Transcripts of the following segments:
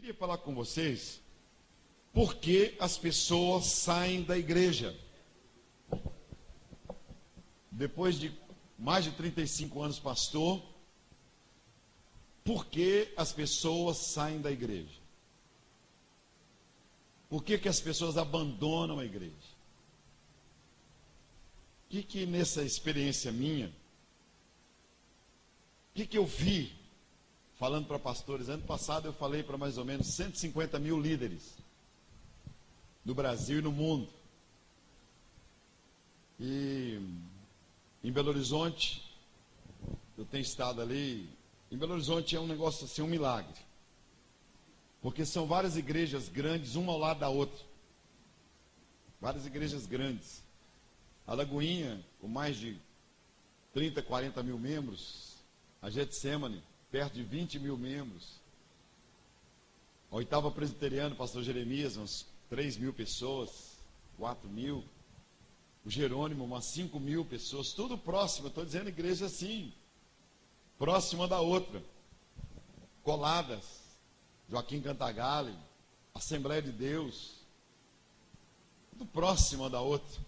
queria falar com vocês por que as pessoas saem da igreja. Depois de mais de 35 anos pastor, por que as pessoas saem da igreja? Por que as pessoas abandonam a igreja? O que nessa experiência minha, o que eu vi, falando para pastores? Ano passado eu falei para mais ou menos 150 mil líderes no Brasil e no mundo. E em Belo Horizonte, eu tenho estado ali. Em Belo Horizonte é um negócio assim, um milagre. Porque são várias igrejas grandes, uma ao lado da outra. Várias igrejas grandes. A Lagoinha, com mais de 30, 40 mil membros. A Getsemane, perto de 20 mil membros. A Oitava Presbiteriana, pastor Jeremias, uns 3 mil pessoas, 4 mil. O Jerônimo, umas 5 mil pessoas, tudo próximo. Eu estou dizendo igreja assim, próxima da outra, coladas. Joaquim Cantagalli, Assembleia de Deus, tudo próxima da outra.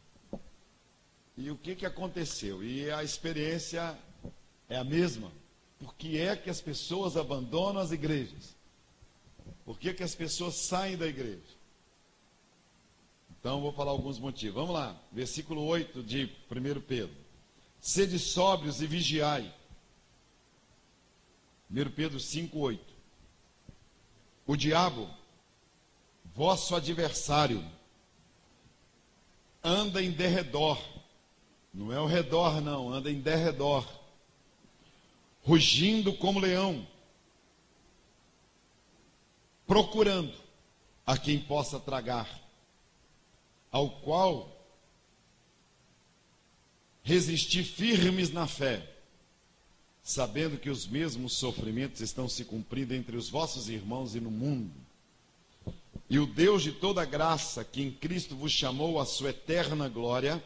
E o que aconteceu? E a experiência é a mesma. Por que é que as pessoas abandonam as igrejas? Por que as pessoas saem da igreja? Então, vou falar alguns motivos. Vamos lá, versículo 8 de 1 Pedro. Sede sóbrios e vigiai. 1 Pedro 5, 8. O diabo, vosso adversário, anda em derredor. Não é ao redor, não, anda em derredor. Rugindo como leão. Procurando a quem possa tragar. Ao qual resistir firmes na fé, sabendo que os mesmos sofrimentos estão se cumprindo entre os vossos irmãos e no mundo. E o Deus de toda graça, que em Cristo vos chamou à sua eterna glória,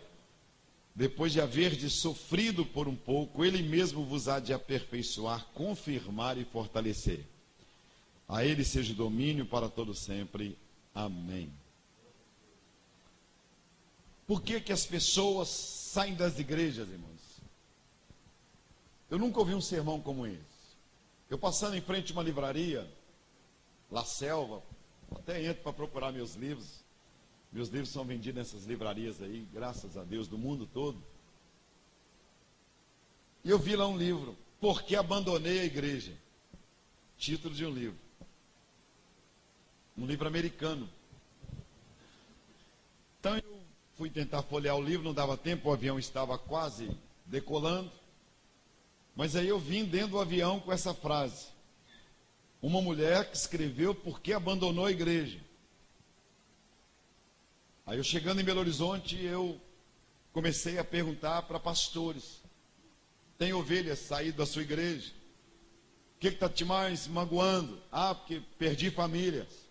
depois de haverdes sofrido por um pouco, Ele mesmo vos há de aperfeiçoar, confirmar e fortalecer. A Ele seja o domínio para todo sempre. Amém. Por que as pessoas saem das igrejas, irmãos? Eu nunca ouvi um sermão como esse. Eu passando em frente a uma livraria, La Selva, até entro para procurar meus livros. Meus livros são vendidos nessas livrarias aí, graças a Deus, do mundo todo. E eu vi lá um livro, Por que abandonei a igreja? Título de um livro. Um livro americano. Então eu fui tentar folhear o livro, não dava tempo, o avião estava quase decolando. Mas aí eu vim dentro do avião com essa frase. Uma mulher que escreveu por que abandonou a igreja. Aí eu chegando em Belo Horizonte, eu comecei a perguntar para pastores. Tem ovelhas saídas da sua igreja? O que está te mais magoando? Ah, porque perdi famílias.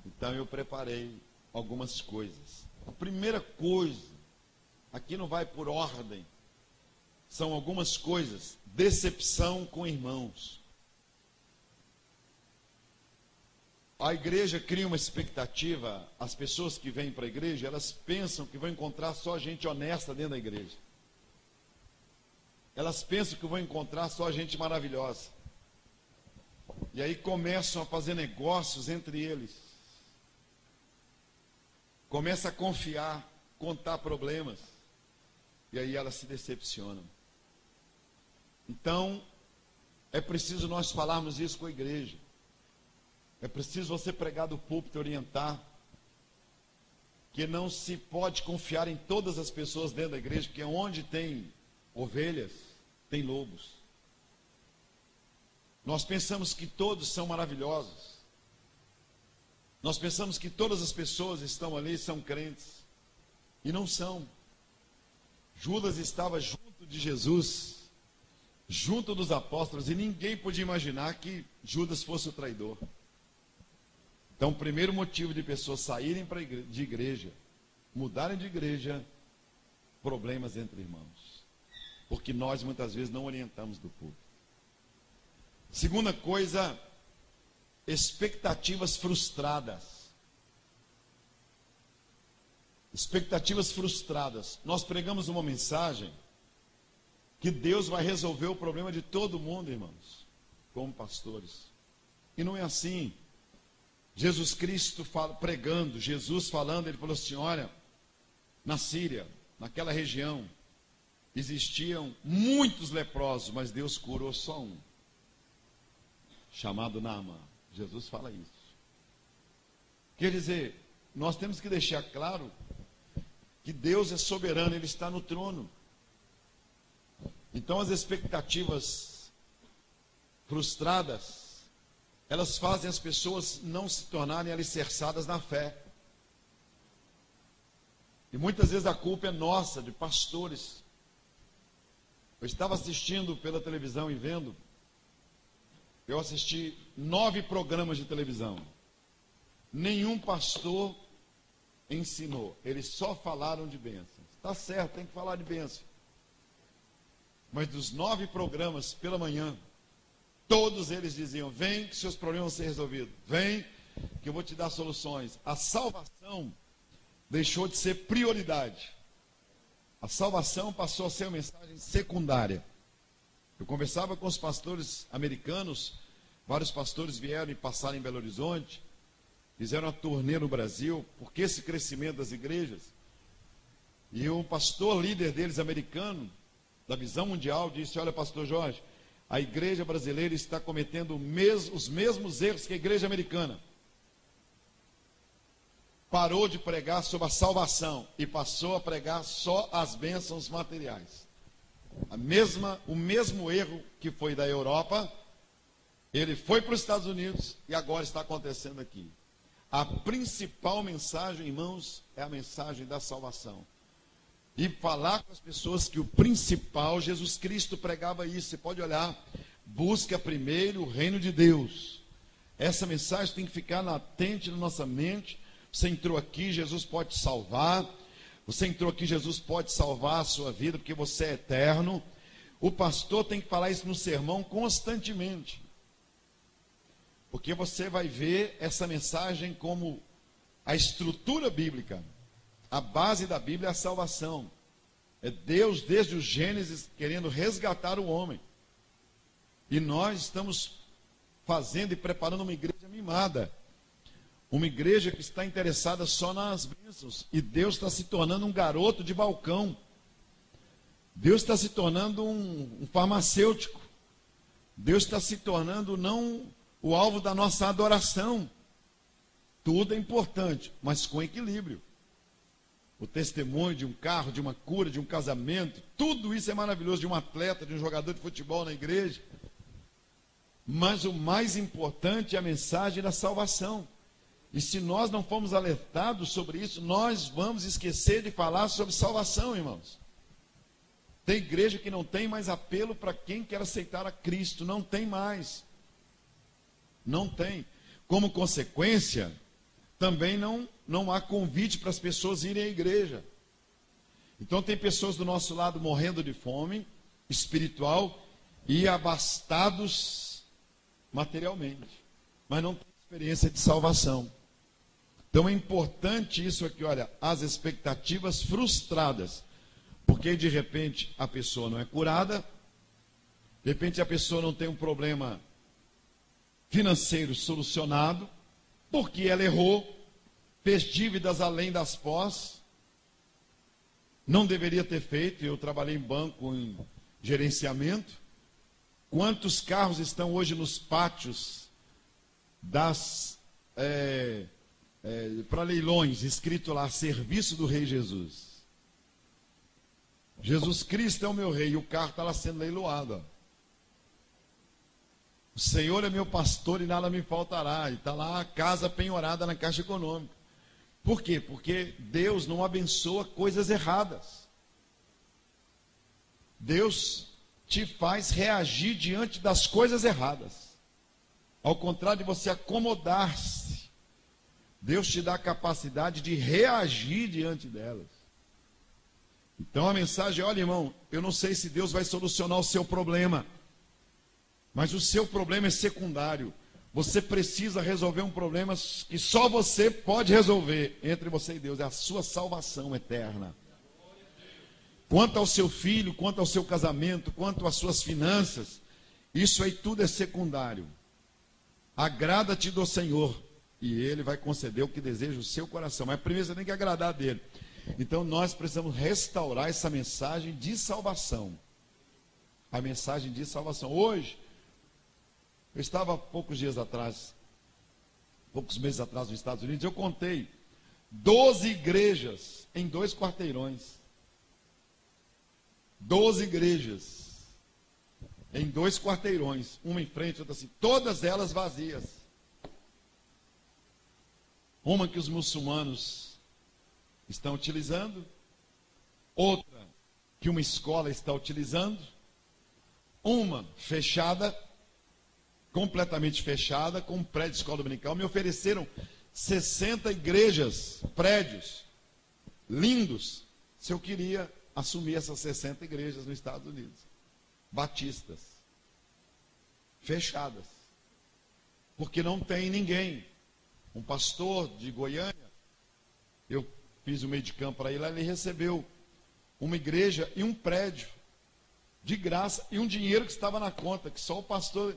Então eu preparei algumas coisas. A primeira coisa, aqui não vai por ordem, são algumas coisas. Decepção com irmãos. A igreja cria uma expectativa. As pessoas que vêm para a igreja, elas pensam que vão encontrar só gente honesta dentro da igreja. Elas pensam que vão encontrar só gente maravilhosa. E aí começam a fazer negócios entre eles. Começa a confiar, contar problemas. E aí elas se decepcionam. Então, é preciso nós falarmos isso com a igreja. É preciso você pregar do púlpito e orientar que não se pode confiar em todas as pessoas dentro da igreja, porque onde tem ovelhas, tem lobos. Nós pensamos que todos são maravilhosos. Nós pensamos que todas as pessoas estão ali são crentes. E não são. Judas estava junto de Jesus, junto dos apóstolos, e ninguém podia imaginar que Judas fosse o traidor. Então, o primeiro motivo de pessoas saírem de igreja, mudarem de igreja, problemas entre irmãos. Porque nós muitas vezes não orientamos do público. Segunda coisa, expectativas frustradas. Expectativas frustradas. Nós pregamos uma mensagem que Deus vai resolver o problema de todo mundo, irmãos, como pastores. E não é assim. Jesus Cristo pregando, Jesus falando, ele falou assim: olha, na Síria, naquela região, existiam muitos leprosos, mas Deus curou só um, chamado Naamã. Jesus fala isso. Quer dizer, nós temos que deixar claro que Deus é soberano, Ele está no trono. Então as expectativas frustradas, elas fazem as pessoas não se tornarem alicerçadas na fé. E muitas vezes a culpa é nossa, de pastores. Eu estava assistindo pela televisão e vendo, eu assisti 9 programas de televisão. Nenhum pastor ensinou, eles só falaram de bênçãos. Está certo, tem que falar de bênção. Mas dos 9 programas pela manhã, todos eles diziam: vem que seus problemas vão ser resolvidos, vem que eu vou te dar soluções. A salvação deixou de ser prioridade. A salvação passou a ser uma mensagem secundária. Eu conversava com os pastores americanos, vários pastores vieram e passaram em Belo Horizonte, fizeram uma turnê no Brasil, porque esse crescimento das igrejas. E um pastor líder deles, americano, da Visão Mundial, disse: olha, pastor Jorge, a igreja brasileira está cometendo os mesmos erros que a igreja americana. Parou de pregar sobre a salvação e passou a pregar só as bênçãos materiais. O mesmo erro que foi da Europa, ele foi para os Estados Unidos e agora está acontecendo aqui. A principal mensagem, irmãos, é a mensagem da salvação. E falar com as pessoas que o principal, Jesus Cristo pregava isso. Você pode olhar, busca primeiro o reino de Deus. Essa mensagem tem que ficar latente na nossa mente. Você entrou aqui, Jesus pode te salvar. Você entrou aqui, Jesus pode salvar a sua vida, porque você é eterno. O pastor tem que falar isso no sermão constantemente. Porque você vai ver essa mensagem como a estrutura bíblica. A base da Bíblia é a salvação. É Deus, desde o Gênesis, querendo resgatar o homem. E nós estamos fazendo e preparando uma igreja mimada. Uma igreja que está interessada só nas bênçãos. E Deus está se tornando um garoto de balcão. Deus está se tornando um farmacêutico. Deus está se tornando não o alvo da nossa adoração. Tudo é importante, mas com equilíbrio. O testemunho de um carro, de uma cura, de um casamento, tudo isso é maravilhoso, de um atleta, de um jogador de futebol na igreja. Mas o mais importante é a mensagem da salvação. E se nós não formos alertados sobre isso, nós vamos esquecer de falar sobre salvação, irmãos. Tem igreja que não tem mais apelo para quem quer aceitar a Cristo, não tem mais. Não tem. Como consequência, também não há convite para as pessoas irem à igreja. Então tem pessoas do nosso lado morrendo de fome espiritual e abastados materialmente, mas não tem experiência de salvação. Então é importante isso aqui, olha, as expectativas frustradas, porque de repente a pessoa não é curada, de repente a pessoa não tem um problema financeiro solucionado, porque ela errou, fez dívidas além das pós, não deveria ter feito. Eu trabalhei em banco, em gerenciamento. Quantos carros estão hoje nos pátios para leilões, escrito lá, serviço do Rei Jesus. Jesus Cristo é o meu rei, e o carro está lá sendo leiloado. Ó. O Senhor é meu pastor e nada me faltará. E está lá a casa penhorada na Caixa Econômica. Por quê? Porque Deus não abençoa coisas erradas. Deus te faz reagir diante das coisas erradas. Ao contrário de você acomodar-se, Deus te dá a capacidade de reagir diante delas. Então a mensagem é: olha, irmão, eu não sei se Deus vai solucionar o seu problema, mas o seu problema é secundário. Você precisa resolver um problema que só você pode resolver entre você e Deus. É a sua salvação eterna. Quanto ao seu filho, quanto ao seu casamento, quanto às suas finanças, isso aí tudo é secundário. Agrada-te do Senhor e Ele vai conceder o que deseja o seu coração. Mas primeiro você tem que agradar dele. Então nós precisamos restaurar essa mensagem de salvação. A mensagem de salvação. Hoje, eu estava poucos meses atrás nos Estados Unidos, eu contei 12 igrejas em 2 quarteirões. 12 igrejas em 2 quarteirões, uma em frente, outra assim, todas elas vazias. Uma que os muçulmanos estão utilizando, outra que uma escola está utilizando, uma fechada, completamente fechada, com um prédio de escola dominical. Me ofereceram 60 igrejas, prédios, lindos, se eu queria assumir essas 60 igrejas nos Estados Unidos. Batistas. Fechadas. Porque não tem ninguém. Um pastor de Goiânia, eu fiz o meio de campo para ele, lá ele recebeu uma igreja e um prédio, de graça, e um dinheiro que estava na conta, que só o pastor...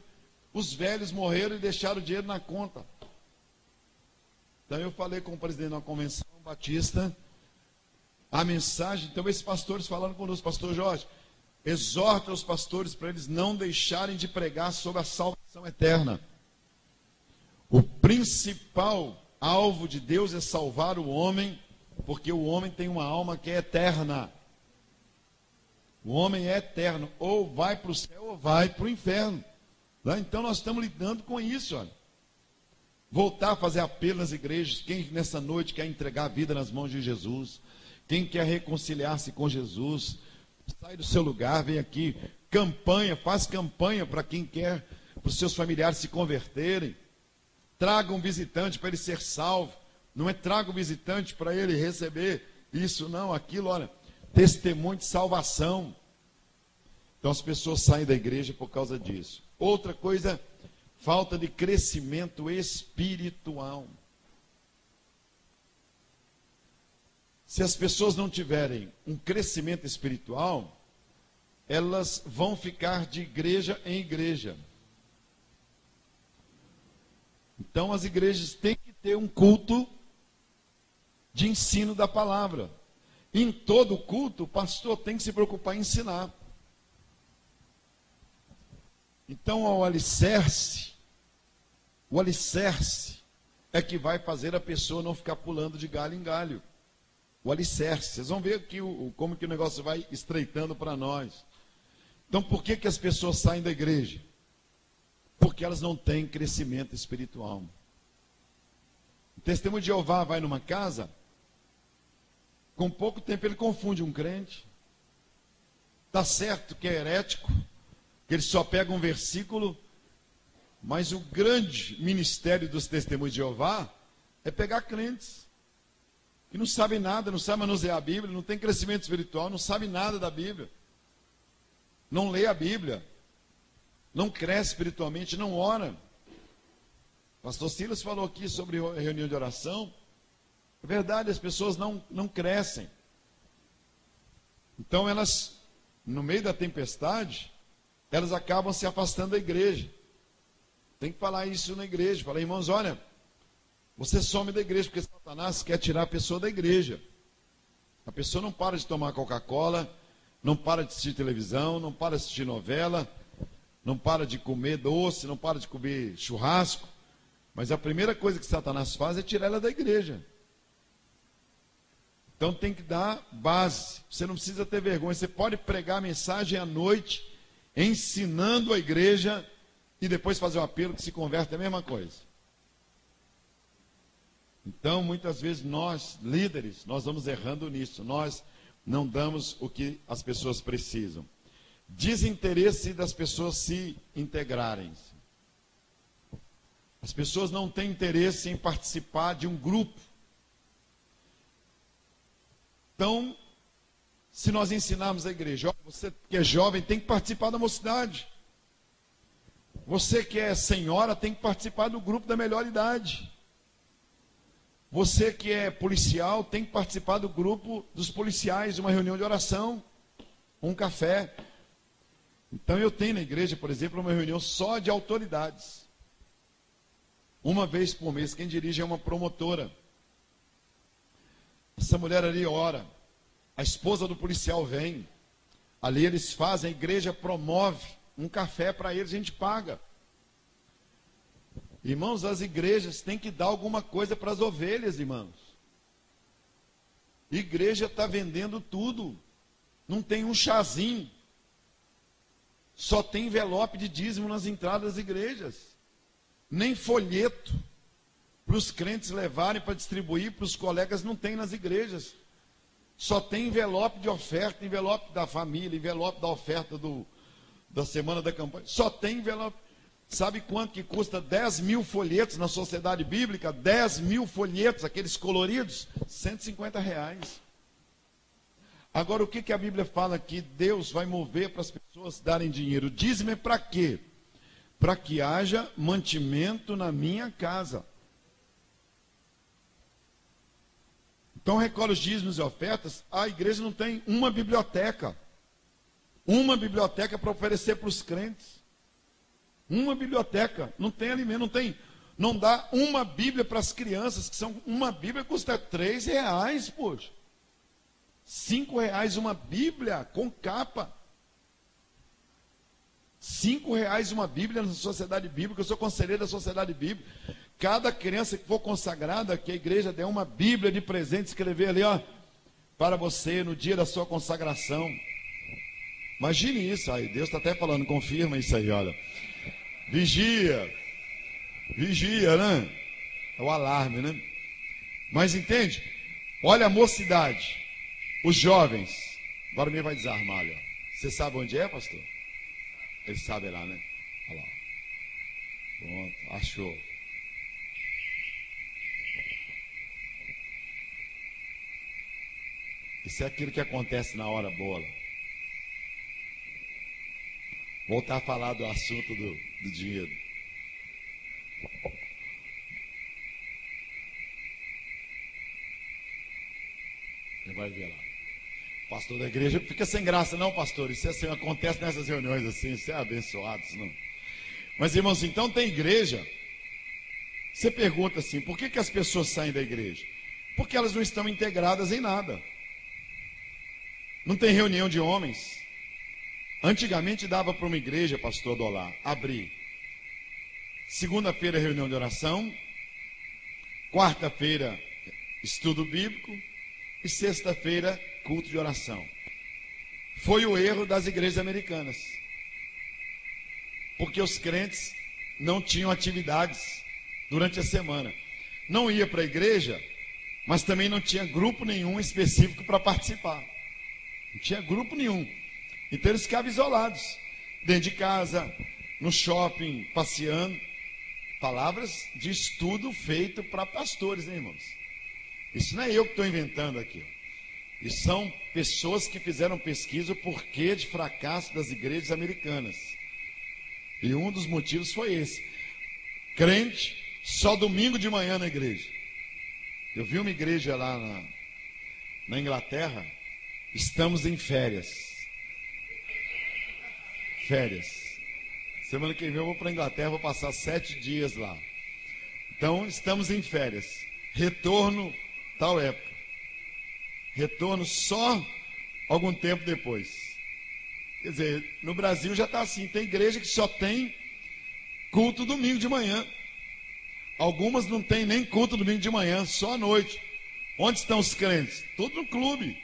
Os velhos morreram e deixaram o dinheiro na conta. Então eu falei com o presidente da convenção batista, a mensagem, então esses pastores falaram conosco, pastor Jorge, exorta os pastores para eles não deixarem de pregar sobre a salvação eterna. O principal alvo de Deus é salvar o homem, porque o homem tem uma alma que é eterna. O homem é eterno, ou vai para o céu ou vai para o inferno. Então nós estamos lidando com isso, olha. Voltar a fazer apelo nas igrejas. Quem nessa noite quer entregar a vida nas mãos de Jesus, quem quer reconciliar-se com Jesus, sai do seu lugar, vem aqui, campanha, faz campanha para quem quer, para os seus familiares se converterem. Traga um visitante para ele ser salvo. Não é traga um visitante para ele receber isso, não, aquilo, olha, testemunho de salvação. Então as pessoas saem da igreja por causa disso. Outra coisa, falta de crescimento espiritual. Se as pessoas não tiverem um crescimento espiritual, elas vão ficar de igreja em igreja. Então as igrejas têm que ter um culto de ensino da palavra. Em todo culto, o pastor tem que se preocupar em ensinar. Então, o alicerce é que vai fazer a pessoa não ficar pulando de galho em galho. O alicerce. Vocês vão ver aqui como que o negócio vai estreitando para nós. Então, por que as pessoas saem da igreja? Porque elas não têm crescimento espiritual. O testemunho de Jeová vai numa casa, com pouco tempo ele confunde um crente. Está certo que é herético, que ele só pega um versículo, mas o grande ministério dos testemunhos de Jeová é pegar crentes que não sabem nada, não sabem manusear a Bíblia, não tem crescimento espiritual, não sabem nada da Bíblia, não lê a Bíblia, não cresce espiritualmente, não ora. O pastor Silas falou aqui sobre a reunião de oração. É verdade, as pessoas não crescem. Então elas, no meio da tempestade, elas acabam se afastando da igreja. Tem que falar isso na igreja. Falar, irmãos, olha, você some da igreja porque Satanás quer tirar a pessoa da igreja. A pessoa não para de tomar Coca-Cola, não para de assistir televisão, não para de assistir novela, não para de comer doce, não para de comer churrasco. Mas a primeira coisa que Satanás faz é tirar ela da igreja. Então tem que dar base. Você não precisa ter vergonha. Você pode pregar a mensagem à noite, ensinando a igreja, e depois fazer um apelo que se converte, é a mesma coisa. Então, muitas vezes nós, líderes, nós vamos errando nisso. Nós não damos o que as pessoas precisam. Desinteresse das pessoas se integrarem. As pessoas não têm interesse em participar de um grupo. Então, se nós ensinarmos a igreja, você que é jovem tem que participar da mocidade. Você que é senhora tem que participar do grupo da melhor idade. Você que é policial tem que participar do grupo dos policiais, uma reunião de oração, um café. Então eu tenho na igreja, por exemplo, uma reunião só de autoridades. Uma vez por mês, quem dirige é uma promotora. Essa mulher ali ora, a esposa do policial vem, ali eles fazem, a igreja promove um café para eles, a gente paga. Irmãos, as igrejas têm que dar alguma coisa para as ovelhas, irmãos. Igreja está vendendo tudo, não tem um chazinho, só tem envelope de dízimo nas entradas das igrejas, nem folheto para os crentes levarem para distribuir para os colegas não tem nas igrejas. Só tem envelope de oferta, envelope da família, envelope da oferta da semana da campanha. Só tem envelope. Sabe quanto que custa 10 mil folhetos na Sociedade Bíblica? 10 mil folhetos, aqueles coloridos, R$150. Agora, o que a Bíblia fala que Deus vai mover para as pessoas darem dinheiro? O dízimo é para quê? Para que haja mantimento na minha casa. Então recolhe os dízimos e ofertas. A igreja não tem uma biblioteca para oferecer para os crentes. Uma biblioteca, não tem alimento, não dá uma Bíblia para as crianças, uma Bíblia custa R$3, poxa. R$5 uma Bíblia com capa. R$5 uma Bíblia na Sociedade Bíblica. Eu sou conselheiro da Sociedade Bíblica. Cada criança que for consagrada, que a igreja der uma Bíblia de presente, escrever ali, ó, para você no dia da sua consagração. Imagine isso, aí Deus está até falando, confirma isso aí, olha. Vigia, né? É o alarme, né? Mas entende? Olha a mocidade, os jovens. Agora me vai desarmar, olha. Você sabe onde é, pastor? Ele sabe lá, né? Olha lá. Pronto, achou. Isso é aquilo que acontece na hora boa. Voltar a falar do assunto do dinheiro. Você vai ver lá. Pastor da igreja fica sem graça, não, pastor. Isso assim, acontece nessas reuniões assim, isso é abençoado, não. Mas, irmãos, então tem igreja. Você pergunta assim, por que as pessoas saem da igreja? Porque elas não estão integradas em nada. Não tem reunião de homens. Antigamente dava para uma igreja, pastor Adolá, abrir. Segunda-feira, reunião de oração. Quarta-feira, estudo bíblico. E sexta-feira, culto de oração. Foi o erro das igrejas americanas. Porque os crentes não tinham atividades durante a semana. Não ia para a igreja, mas também não tinha grupo nenhum específico para participar. Não tinha grupo nenhum. Então eles ficavam isolados, dentro de casa, no shopping, passeando. Palavras de estudo feito para pastores, né, irmãos? Isso não é eu que estou inventando aqui. Isso são pessoas que fizeram pesquisa o porquê de fracasso das igrejas americanas. E um dos motivos foi esse. Crente, só domingo de manhã na igreja. Eu vi uma igreja lá na Inglaterra. Estamos em férias. Semana que vem eu vou para a Inglaterra, vou passar 7 dias lá. Então, estamos em férias. Retorno tal época. Retorno só algum tempo depois. Quer dizer, no Brasil já está assim. Tem igreja que só tem culto domingo de manhã. Algumas não tem nem culto domingo de manhã, só à noite. Onde estão os crentes? Tudo no clube.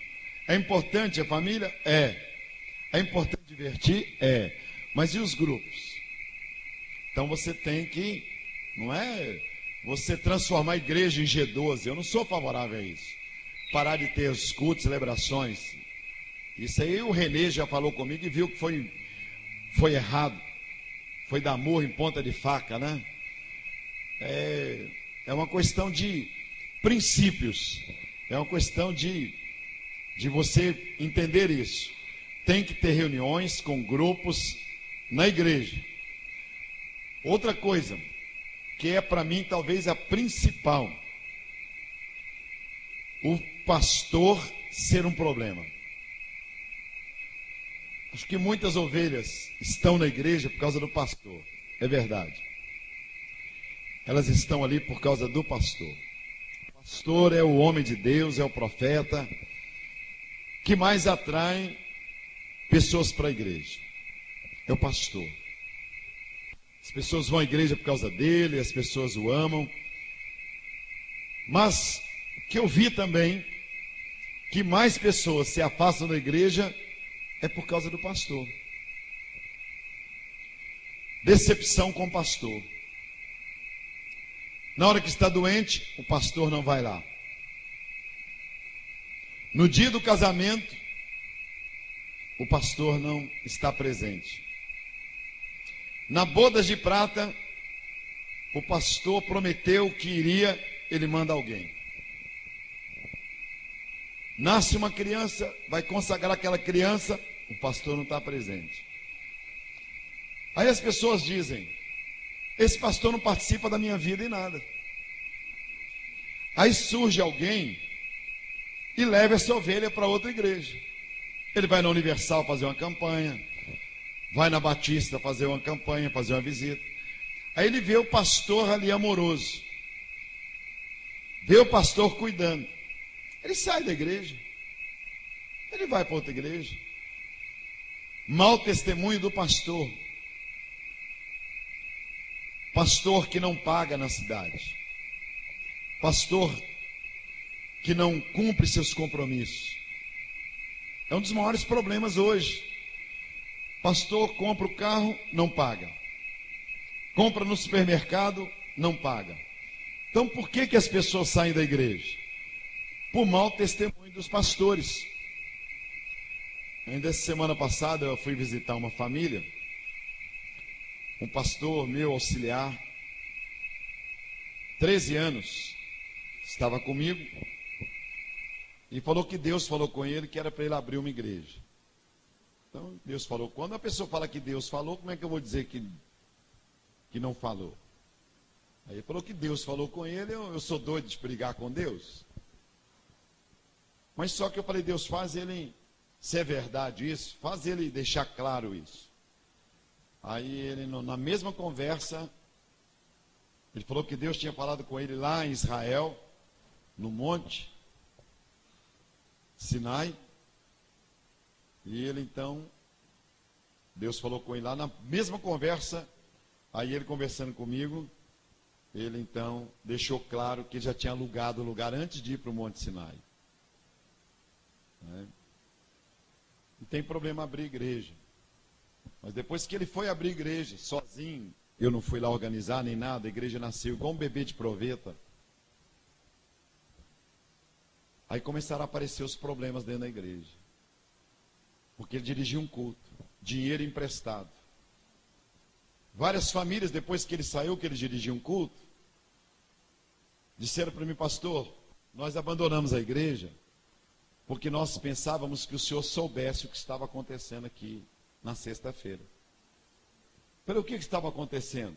É importante a família? É. É importante divertir? É. Mas e os grupos? Então você tem que, não é você transformar a igreja em G12. Eu não sou favorável a isso. Parar de ter os cultos, celebrações. Isso aí o Renê já falou comigo e viu que foi errado. Foi dar murro em ponta de faca, né? É uma questão de princípios. É uma questão de você entender isso. Tem que ter reuniões com grupos na igreja. Outra coisa, que é para mim talvez a principal, o pastor ser um problema. Acho que muitas ovelhas estão na igreja por causa do pastor, é verdade. Elas estão ali por causa do pastor. O pastor é o homem de Deus, é o profeta, que mais atrai pessoas para a igreja. É o pastor. As pessoas vão à igreja por causa dele, as pessoas o amam. Mas o que eu vi também, que mais pessoas se afastam da igreja, é por causa do pastor. Decepção com o pastor. Na hora que está doente, o pastor não vai lá. No dia do casamento, o pastor não está presente. Na bodas de prata, o pastor prometeu que iria, ele manda alguém. Nasce uma criança, vai consagrar aquela criança, o pastor não está presente. Aí as pessoas dizem, esse pastor não participa da minha vida em nada. Aí surge alguém e leva essa ovelha para outra igreja. Ele vai na Universal fazer uma campanha, vai na Batista fazer uma campanha, fazer uma visita. Aí ele vê o pastor ali amoroso, vê o pastor cuidando. Ele sai da igreja, ele vai para outra igreja. Mau testemunho do pastor. Pastor que não paga na cidade. Pastor que não cumpre seus compromissos. É um dos maiores problemas hoje. Pastor compra o carro, não paga. Compra no supermercado, não paga. Então por que as pessoas saem da igreja? Por mau testemunho dos pastores. Ainda essa semana passada eu fui visitar uma família. Um pastor meu auxiliar, 13 anos, estava comigo e falou que Deus falou com ele que era para ele abrir uma igreja. Então Deus falou. Quando a pessoa fala que Deus falou, como é que eu vou dizer que não falou? Aí ele falou que Deus falou com ele. Eu sou doido de brigar com Deus. Mas só que eu falei, Deus, faz ele, se é verdade isso, faz ele deixar claro isso. Aí ele, na mesma conversa, ele falou que Deus tinha falado com ele lá em Israel, no monte Sinai. E ele então, Deus falou com ele lá na mesma conversa. Aí ele conversando comigo, ele então deixou claro que ele já tinha alugado o lugar antes de ir para o monte Sinai. Não tem problema abrir igreja. Mas depois que ele foi abrir igreja, sozinho, eu não fui lá organizar nem nada, a igreja nasceu igual um bebê de proveta. Aí começaram a aparecer os problemas dentro da igreja. Porque ele dirigia um culto, dinheiro emprestado. Várias famílias, depois que ele saiu, que ele dirigia um culto, disseram para mim, pastor, nós abandonamos a igreja, porque nós pensávamos que o senhor soubesse o que estava acontecendo aqui na sexta-feira. Pelo que estava acontecendo?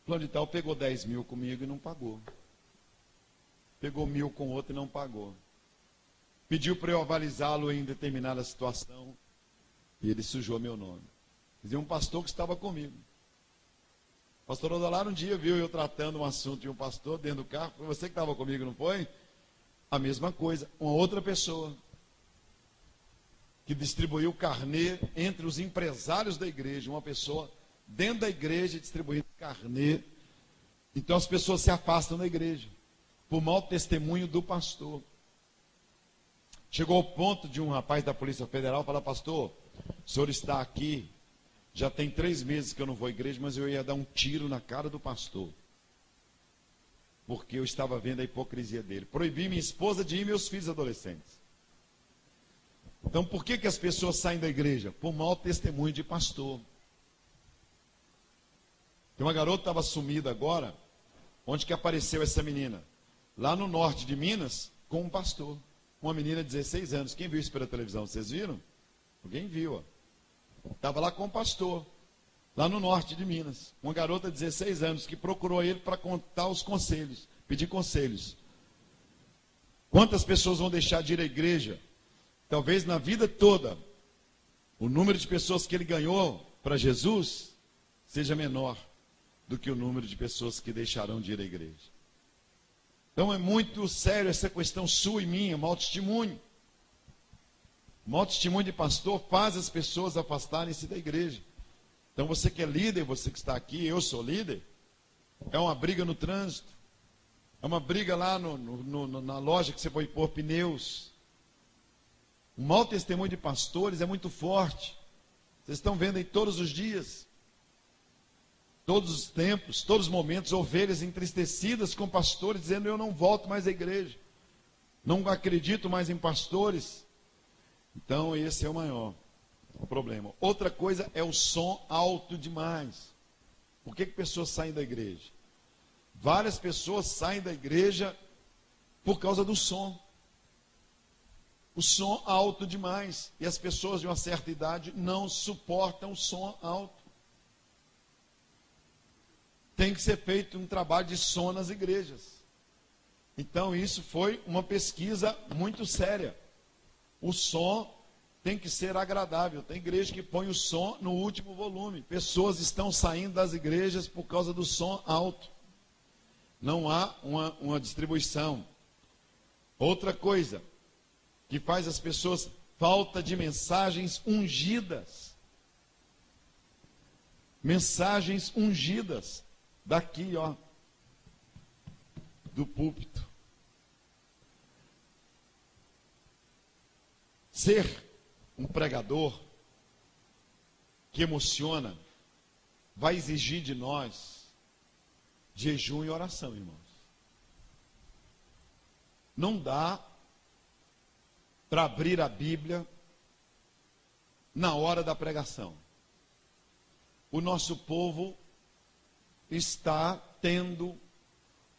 O plano de tal pegou 10 mil comigo e não pagou. Pegou 1.000 com outro e não pagou. Pediu para eu avalizá-lo em determinada situação e ele sujou meu nome. Quer dizer, um pastor que estava comigo. O pastor Odalar um dia viu eu tratando um assunto de um pastor dentro do carro. Foi você que estava comigo, não foi? A mesma coisa, uma outra pessoa que distribuiu carnê entre os empresários da igreja, uma pessoa dentro da igreja distribuindo carnê. Então as pessoas se afastam da igreja por mau testemunho do pastor. Chegou ao ponto de um rapaz da Polícia Federal falar, pastor, o senhor está aqui, já tem 3 meses que eu não vou à igreja, mas eu ia dar um tiro na cara do pastor. Porque eu estava vendo a hipocrisia dele. Proibi minha esposa de ir e meus filhos adolescentes. Então por que as pessoas saem da igreja? Por mau testemunho de pastor. Tem uma garota que estava sumida agora, onde que apareceu essa menina? Lá no norte de Minas, com um pastor. Uma menina de 16 anos. Quem viu isso pela televisão? Vocês viram? Alguém viu, ó. Estava lá com o pastor. lá no norte de Minas. Uma garota de 16 anos que procurou ele para contar os conselhos, pedir conselhos. Quantas pessoas vão deixar de ir à igreja? Talvez na vida toda, o número de pessoas que ele ganhou para Jesus seja menor do que o número de pessoas que deixarão de ir à igreja. Então é muito sério essa questão sua e minha, mau testemunho. Mau testemunho de pastor faz as pessoas afastarem-se da igreja. Então você que é líder, você que está aqui, eu sou líder, é uma briga no trânsito, é uma briga lá na loja que você vai pôr pneus. O mau testemunho de pastores é muito forte. Vocês estão vendo aí todos os dias, todos os tempos, todos os momentos, ovelhas entristecidas com pastores, dizendo: eu não volto mais à igreja, não acredito mais em pastores. Então esse é o maior problema. Outra coisa é o som alto demais. Por que pessoas saem da igreja? Várias pessoas saem da igreja por causa do som. O som alto demais. E as pessoas de uma certa idade não suportam o som alto. Tem que ser feito um trabalho de som nas igrejas. Então isso foi uma pesquisa muito séria. O som tem que ser agradável. Tem igreja que põe o som no último volume. Pessoas estão saindo das igrejas por causa do som alto. Não há uma distribuição. Outra coisa que faz as pessoas, falta de mensagens ungidas. Mensagens ungidas. Daqui, ó, do púlpito. Ser um pregador que emociona vai exigir de nós jejum e oração, irmãos. Não dá para abrir a Bíblia na hora da pregação. O nosso povo está tendo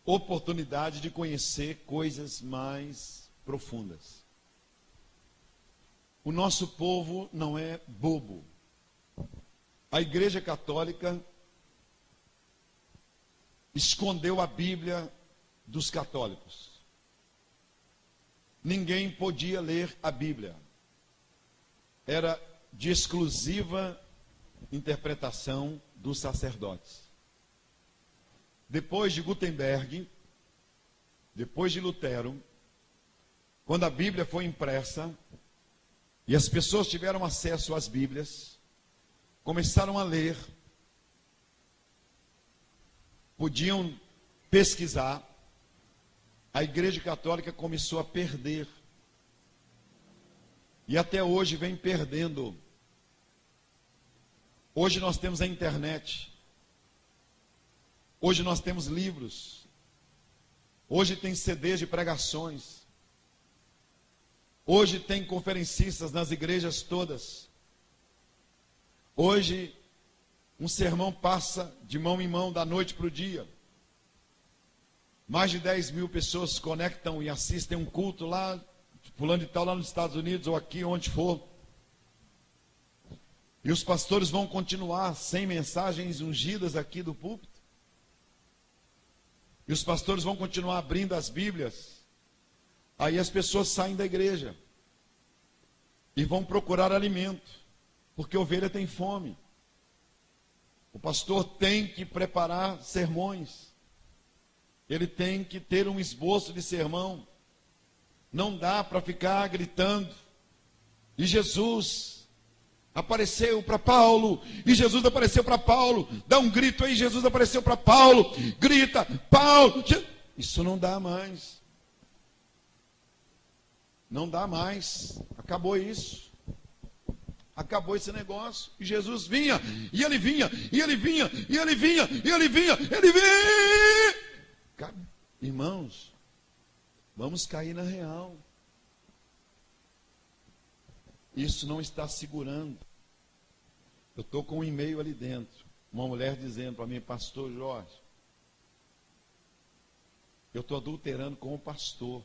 oportunidade de conhecer coisas mais profundas. O nosso povo não é bobo. A Igreja Católica escondeu a Bíblia dos católicos. Ninguém podia ler a Bíblia. Era de exclusiva interpretação dos sacerdotes. Depois de Gutenberg, depois de Lutero, quando a Bíblia foi impressa e as pessoas tiveram acesso às Bíblias, começaram a ler, podiam pesquisar, a Igreja Católica começou a perder. E até hoje vem perdendo. Hoje nós temos a internet. Hoje nós temos livros. Hoje tem CDs de pregações. Hoje tem conferencistas nas igrejas todas. Hoje um sermão passa de mão em mão da noite para o dia. Mais de 10 mil pessoas se conectam e assistem um culto lá, fulano de tal, lá nos Estados Unidos ou aqui, onde for. E os pastores vão continuar sem mensagens ungidas aqui do púlpito. E os pastores vão continuar abrindo as Bíblias. Aí as pessoas saem da igreja e vão procurar alimento, porque a ovelha tem fome. O pastor tem que preparar sermões. Ele tem que ter um esboço de sermão. Não dá para ficar gritando. E Jesus apareceu para Paulo. E Jesus apareceu para Paulo. Dá um grito aí, Jesus apareceu para Paulo. Grita, Paulo. Isso não dá mais. Não dá mais. Acabou isso. Acabou esse negócio. E Jesus vinha, e ele vinha, e ele vinha, e ele vinha, e ele vinha, ele vinha. Irmãos, vamos cair na real. Isso não está segurando. Eu estou com um e-mail ali dentro. Uma mulher dizendo para mim: pastor Jorge, eu estou adulterando com o pastor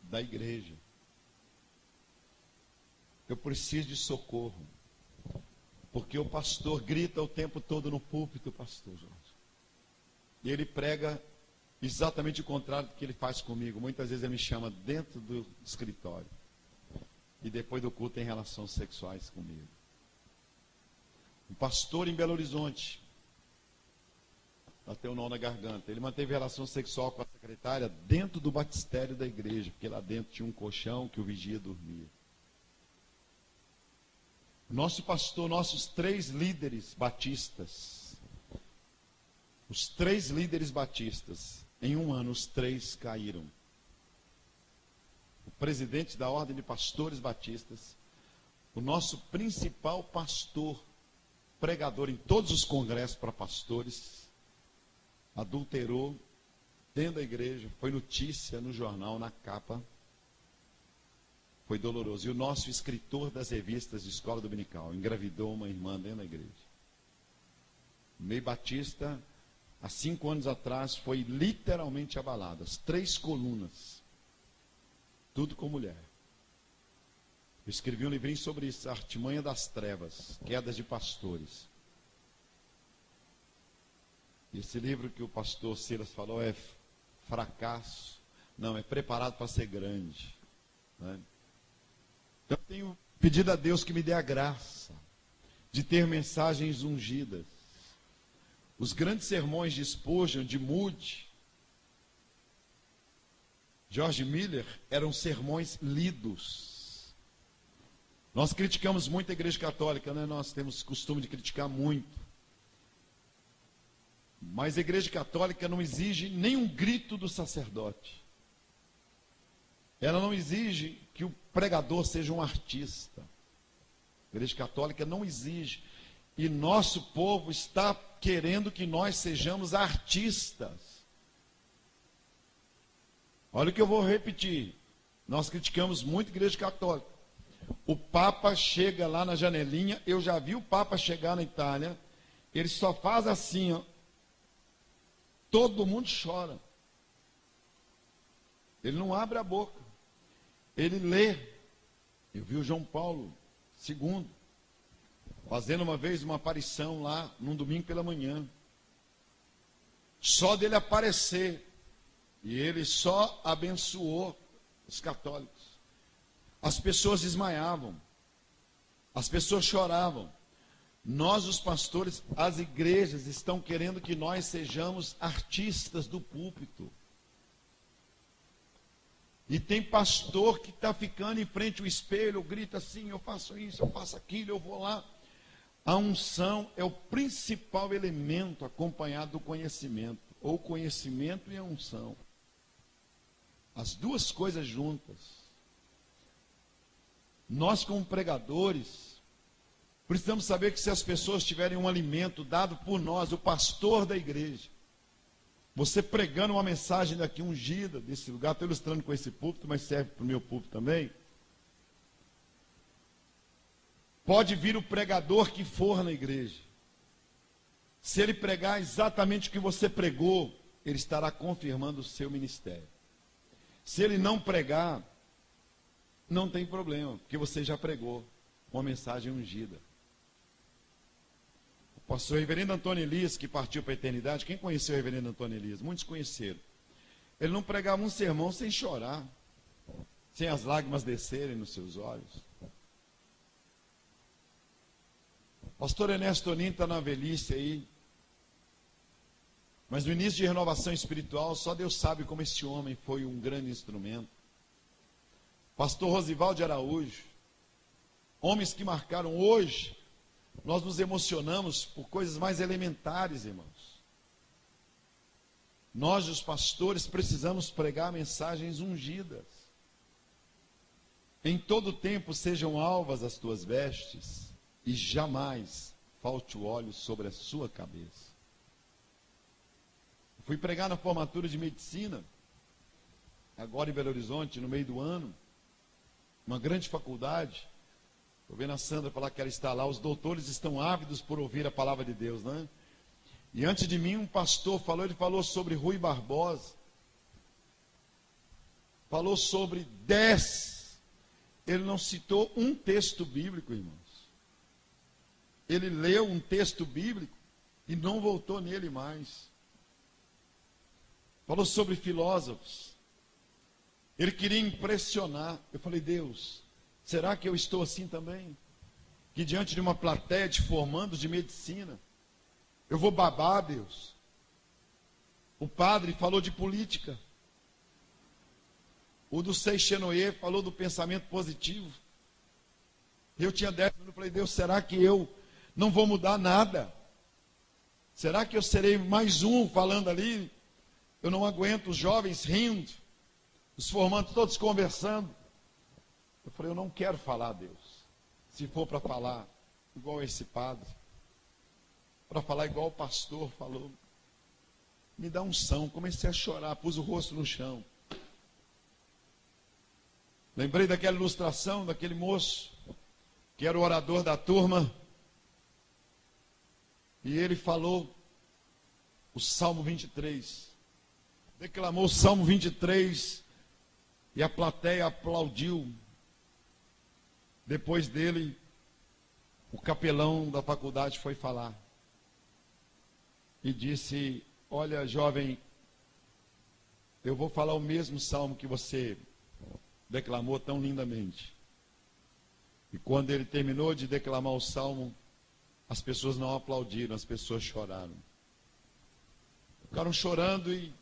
da igreja. Eu preciso de socorro. Porque o pastor grita o tempo todo no púlpito, pastor Jorge. E ele prega exatamente o contrário do que ele faz comigo. Muitas vezes ele me chama dentro do escritório. E depois do culto tem relações sexuais comigo. Um pastor em Belo Horizonte, bateu um nó na garganta. Ele manteve relação sexual com a secretária dentro do batistério da igreja, porque lá dentro tinha um colchão que o vigia dormia. Nosso pastor, nossos 3 líderes batistas, os 3 líderes batistas, em um ano os 3 caíram. O presidente da Ordem de Pastores Batistas, o nosso principal pastor, pregador em todos os congressos para pastores, adulterou dentro da igreja, foi notícia no jornal, na capa. Foi doloroso. E o nosso escritor das revistas de escola dominical engravidou uma irmã dentro da igreja. O meio batista, há 5 anos atrás, foi literalmente abalado. As 3 colunas. Tudo com mulher. Eu escrevi um livrinho sobre isso, a Artimanha das Trevas, Quedas de Pastores. E esse livro que o pastor Silas falou é fracasso. Não, é preparado para ser grande. Né? Então, eu tenho pedido a Deus que me dê a graça de ter mensagens ungidas. Os grandes sermões de Spurgeon, de Moody, George Miller, eram sermões lidos. Nós criticamos muito a igreja católica, né? Nós temos costume de criticar muito. Mas a igreja católica não exige nenhum grito do sacerdote. Ela não exige que o pregador seja um artista. A igreja católica não exige. E nosso povo está querendo que nós sejamos artistas. Olha o que eu vou repetir. Nós criticamos muito a igreja católica. O Papa chega lá na janelinha. Eu já vi o Papa chegar na Itália. Ele só faz assim, ó. Todo mundo chora. Ele não abre a boca. Ele lê. Eu vi o João Paulo II fazendo uma vez uma aparição lá, num domingo pela manhã. Só dele aparecer. E ele só abençoou os católicos. As pessoas desmaiavam. As pessoas choravam. Nós, os pastores, as igrejas estão querendo que nós sejamos artistas do púlpito. E tem pastor que está ficando em frente ao espelho, grita assim, eu faço isso, eu faço aquilo, eu vou lá. A unção é o principal elemento acompanhado do conhecimento. Ou conhecimento e a unção. As duas coisas juntas. Nós, como pregadores, precisamos saber que se as pessoas tiverem um alimento dado por nós, o pastor da igreja, você pregando uma mensagem daqui ungida, desse lugar, estou ilustrando com esse púlpito, mas serve para o meu púlpito também. Pode vir o pregador que for na igreja. Se ele pregar exatamente o que você pregou, ele estará confirmando o seu ministério. Se ele não pregar, não tem problema, porque você já pregou uma mensagem ungida. O pastor reverendo Antônio Elias, que partiu para a eternidade, quem conheceu o reverendo Antônio Elias? Muitos conheceram. Ele não pregava um sermão sem chorar, sem as lágrimas descerem nos seus olhos. Pastor Ernesto Toninho está na velhice aí, mas no início de renovação espiritual, só Deus sabe como esse homem foi um grande instrumento. Pastor Rosivaldo de Araújo, homens que marcaram hoje, nós nos emocionamos por coisas mais elementares, irmãos. Nós, os pastores, precisamos pregar mensagens ungidas. Em todo tempo sejam alvas as tuas vestes, e jamais falte o óleo sobre a sua cabeça. Fui pregar na formatura de medicina, agora em Belo Horizonte, no meio do ano, uma grande faculdade. Estou vendo a Sandra falar que ela está lá, os doutores estão ávidos por ouvir a palavra de Deus, né? E antes de mim um pastor falou, ele falou sobre Rui Barbosa, falou sobre 10, ele não citou um texto bíblico, irmãos. ele leu um texto bíblico e não voltou nele mais. Falou sobre filósofos. Ele queria impressionar. Eu falei, Deus, será que eu estou assim também? Que diante de uma plateia de formandos de medicina, eu vou babar, Deus. O padre falou de política. O do Seixenoye falou do pensamento positivo. Eu tinha 10 minutos, eu falei, Deus, será que eu não vou mudar nada? Será que eu serei mais um falando ali? Eu não aguento, os jovens rindo, os formandos todos conversando. Eu falei, eu não quero falar, Deus. Se for para falar igual esse padre, para falar igual o pastor falou, me dá unção. Comecei a chorar, pus o rosto no chão. Lembrei daquela ilustração, daquele moço, que era o orador da turma, e ele falou o Salmo 23. Declamou o Salmo 23 e a plateia aplaudiu. Depois dele, o capelão da faculdade foi falar e disse, olha, jovem, eu vou falar o mesmo salmo que você declamou tão lindamente. E quando ele terminou de declamar o salmo, as pessoas não aplaudiram, as pessoas choraram. Ficaram chorando e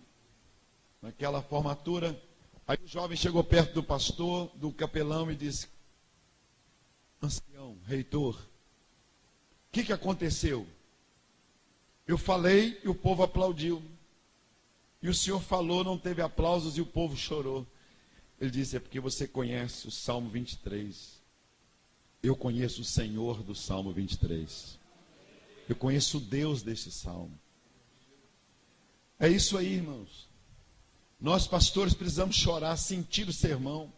naquela formatura, aí o jovem chegou perto do pastor, do capelão e disse, ancião, reitor, o que aconteceu? Eu falei e o povo aplaudiu. E o senhor falou, não teve aplausos e o povo chorou. Ele disse, é porque você conhece o Salmo 23. Eu conheço o Senhor do Salmo 23. Eu conheço o Deus desse Salmo. É isso aí, irmãos. Nós, pastores, precisamos chorar, sentir o sermão,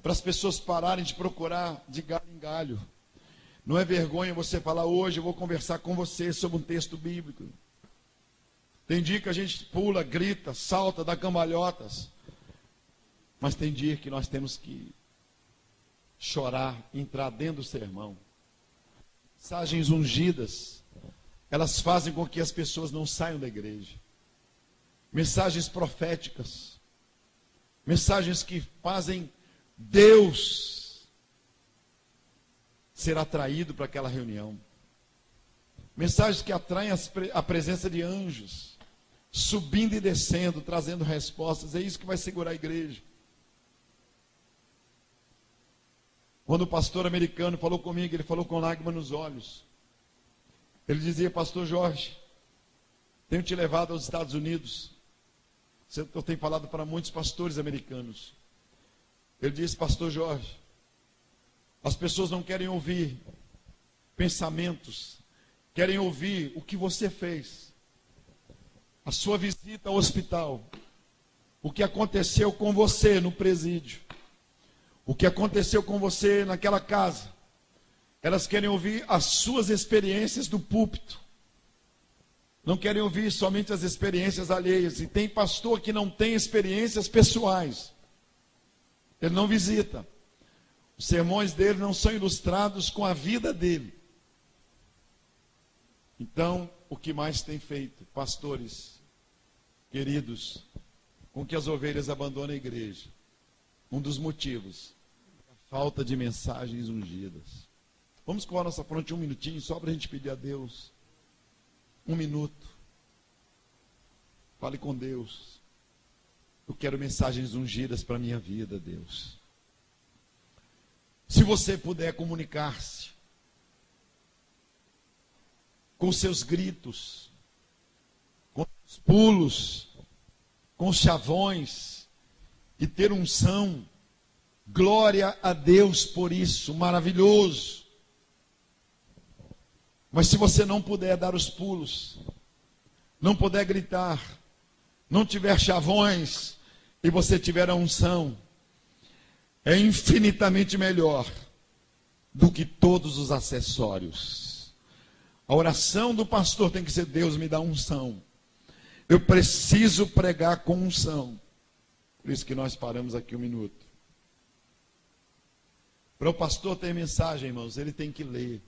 para as pessoas pararem de procurar de galho em galho. Não é vergonha você falar, hoje eu vou conversar com você sobre um texto bíblico. Tem dia que a gente pula, grita, salta, dá cambalhotas. Mas tem dia que nós temos que chorar, entrar dentro do sermão. Mensagens ungidas, elas fazem com que as pessoas não saiam da igreja. Mensagens proféticas, mensagens que fazem Deus ser atraído para aquela reunião. Mensagens que atraem a presença de anjos, subindo e descendo, trazendo respostas. É isso que vai segurar a igreja. Quando o pastor americano falou comigo, ele falou com lágrima nos olhos. Ele dizia, pastor Jorge, tenho te levado aos Estados Unidos. Eu tenho falado para muitos pastores americanos. Ele disse, pastor Jorge, as pessoas não querem ouvir pensamentos, querem ouvir o que você fez. A sua visita ao hospital, o que aconteceu com você no presídio, o que aconteceu com você naquela casa. Elas querem ouvir as suas experiências do púlpito. Não querem ouvir somente as experiências alheias. E tem pastor que não tem experiências pessoais. Ele não visita. Os sermões dele não são ilustrados com a vida dele. Então, o que mais tem feito, pastores queridos, com que as ovelhas abandonem a igreja? Um dos motivos, a falta de mensagens ungidas. Vamos com a nossa fronte um minutinho, só para a gente pedir a Deus. 1 minuto. Fale com Deus. Eu quero mensagens ungidas para a minha vida, Deus. Se você puder comunicar-se com seus gritos, com os pulos, com os chavões, e ter unção, glória a Deus por isso, maravilhoso. Mas se você não puder dar os pulos, não puder gritar, não tiver chavões, e você tiver a unção, é infinitamente melhor do que todos os acessórios. A oração do pastor tem que ser, Deus me dá unção. Eu preciso pregar com unção. Por isso que nós paramos aqui 1 minuto. Para o pastor ter mensagem, irmãos, ele tem que ler.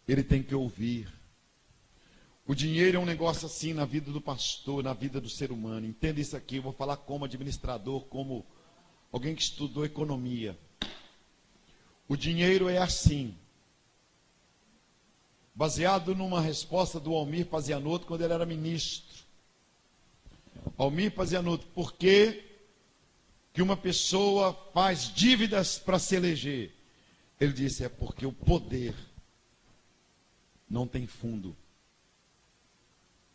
ele tem que ouvir. O dinheiro é um negócio assim na vida do pastor, na vida do ser humano. Entenda isso aqui, eu vou falar como administrador, como alguém que estudou economia. O dinheiro é assim. Baseado numa resposta do Almir Pazianotto quando ele era ministro. Almir Pazianotto, por que uma pessoa faz dívidas para se eleger? Ele disse, é porque o poder não tem fundo.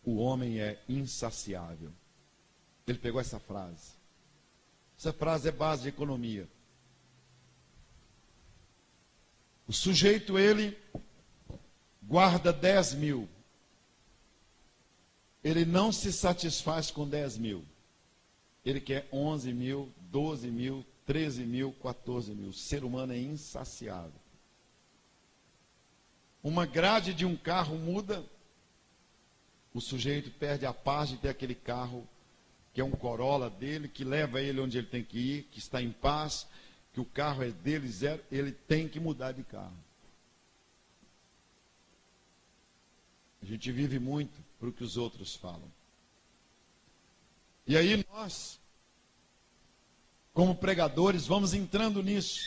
O homem é insaciável. Ele pegou essa frase. Essa frase é base de economia. O sujeito, ele guarda 10 mil. Ele não se satisfaz com 10 mil. Ele quer 11 mil, 12 mil, 13 mil, 14 mil. O ser humano é insaciável. Uma grade de um carro muda, o sujeito perde a paz de ter aquele carro, que é um Corolla dele, que leva ele onde ele tem que ir, que está em paz, que o carro é dele, zero, ele tem que mudar de carro. A gente vive muito para o que os outros falam. E aí nós, como pregadores, vamos entrando nisso.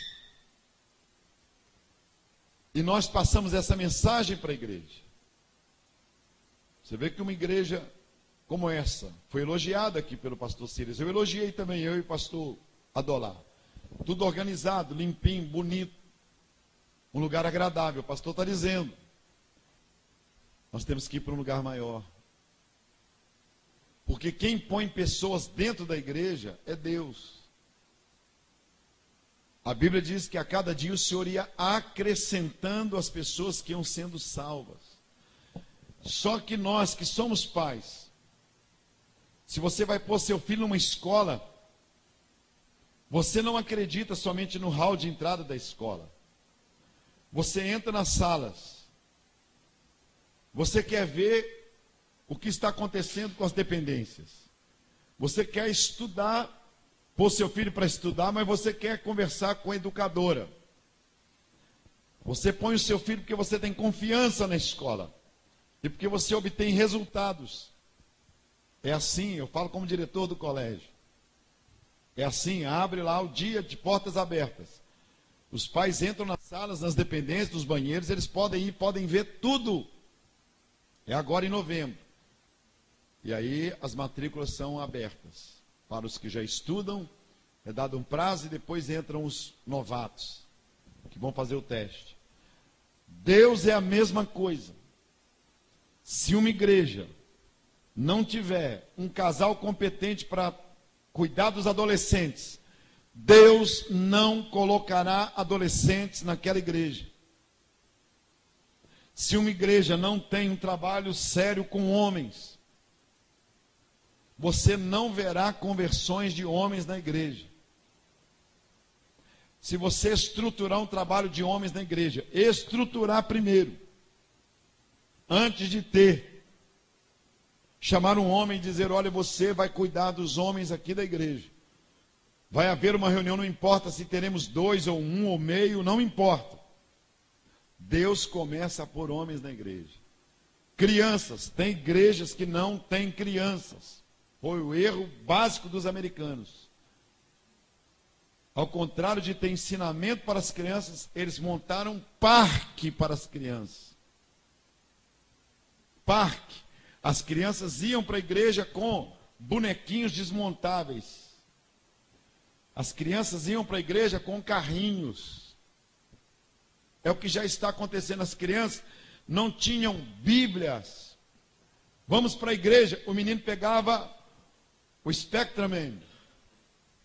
E nós passamos essa mensagem para a igreja. Você vê que uma igreja como essa foi elogiada aqui pelo pastor Círias. Eu elogiei também, eu e o pastor Adolar. Tudo organizado, limpinho, bonito. Um lugar agradável. O pastor está dizendo. Nós temos que ir para um lugar maior. Porque quem põe pessoas dentro da igreja é Deus. A Bíblia diz que a cada dia o Senhor ia acrescentando as pessoas que iam sendo salvas. Só que nós que somos pais, se você vai pôr seu filho numa escola, você não acredita somente no hall de entrada da escola. Você entra nas salas. Você quer ver o que está acontecendo com as dependências. Você quer estudar, pôr seu filho para estudar, mas você quer conversar com a educadora. Você põe o seu filho porque você tem confiança na escola. E porque você obtém resultados. É assim, eu falo como diretor do colégio. É assim, abre lá o dia de portas abertas. Os pais entram nas salas, nas dependências, nos banheiros, eles podem ir, podem ver tudo. É agora em novembro. E aí as matrículas são abertas. Para os que já estudam, é dado um prazo e depois entram os novatos, que vão fazer o teste. Deus é a mesma coisa. Se uma igreja não tiver um casal competente para cuidar dos adolescentes, Deus não colocará adolescentes naquela igreja. Se uma igreja não tem um trabalho sério com homens, você não verá conversões de homens na igreja. Se você estruturar um trabalho de homens na igreja, estruturar primeiro, antes de chamar um homem e dizer, olha, você vai cuidar dos homens aqui da igreja. Vai haver uma reunião, não importa se teremos 2 ou 1 ou meio, não importa. Deus começa por homens na igreja. Crianças, tem igrejas que não têm crianças. Foi o erro básico dos americanos. Ao contrário de ter ensinamento para as crianças, eles montaram um parque para as crianças. Parque. As crianças iam para a igreja com bonequinhos desmontáveis. As crianças iam para a igreja com carrinhos. É o que já está acontecendo. As crianças não tinham Bíblias. Vamos para a igreja. O menino pegava o Spectraman.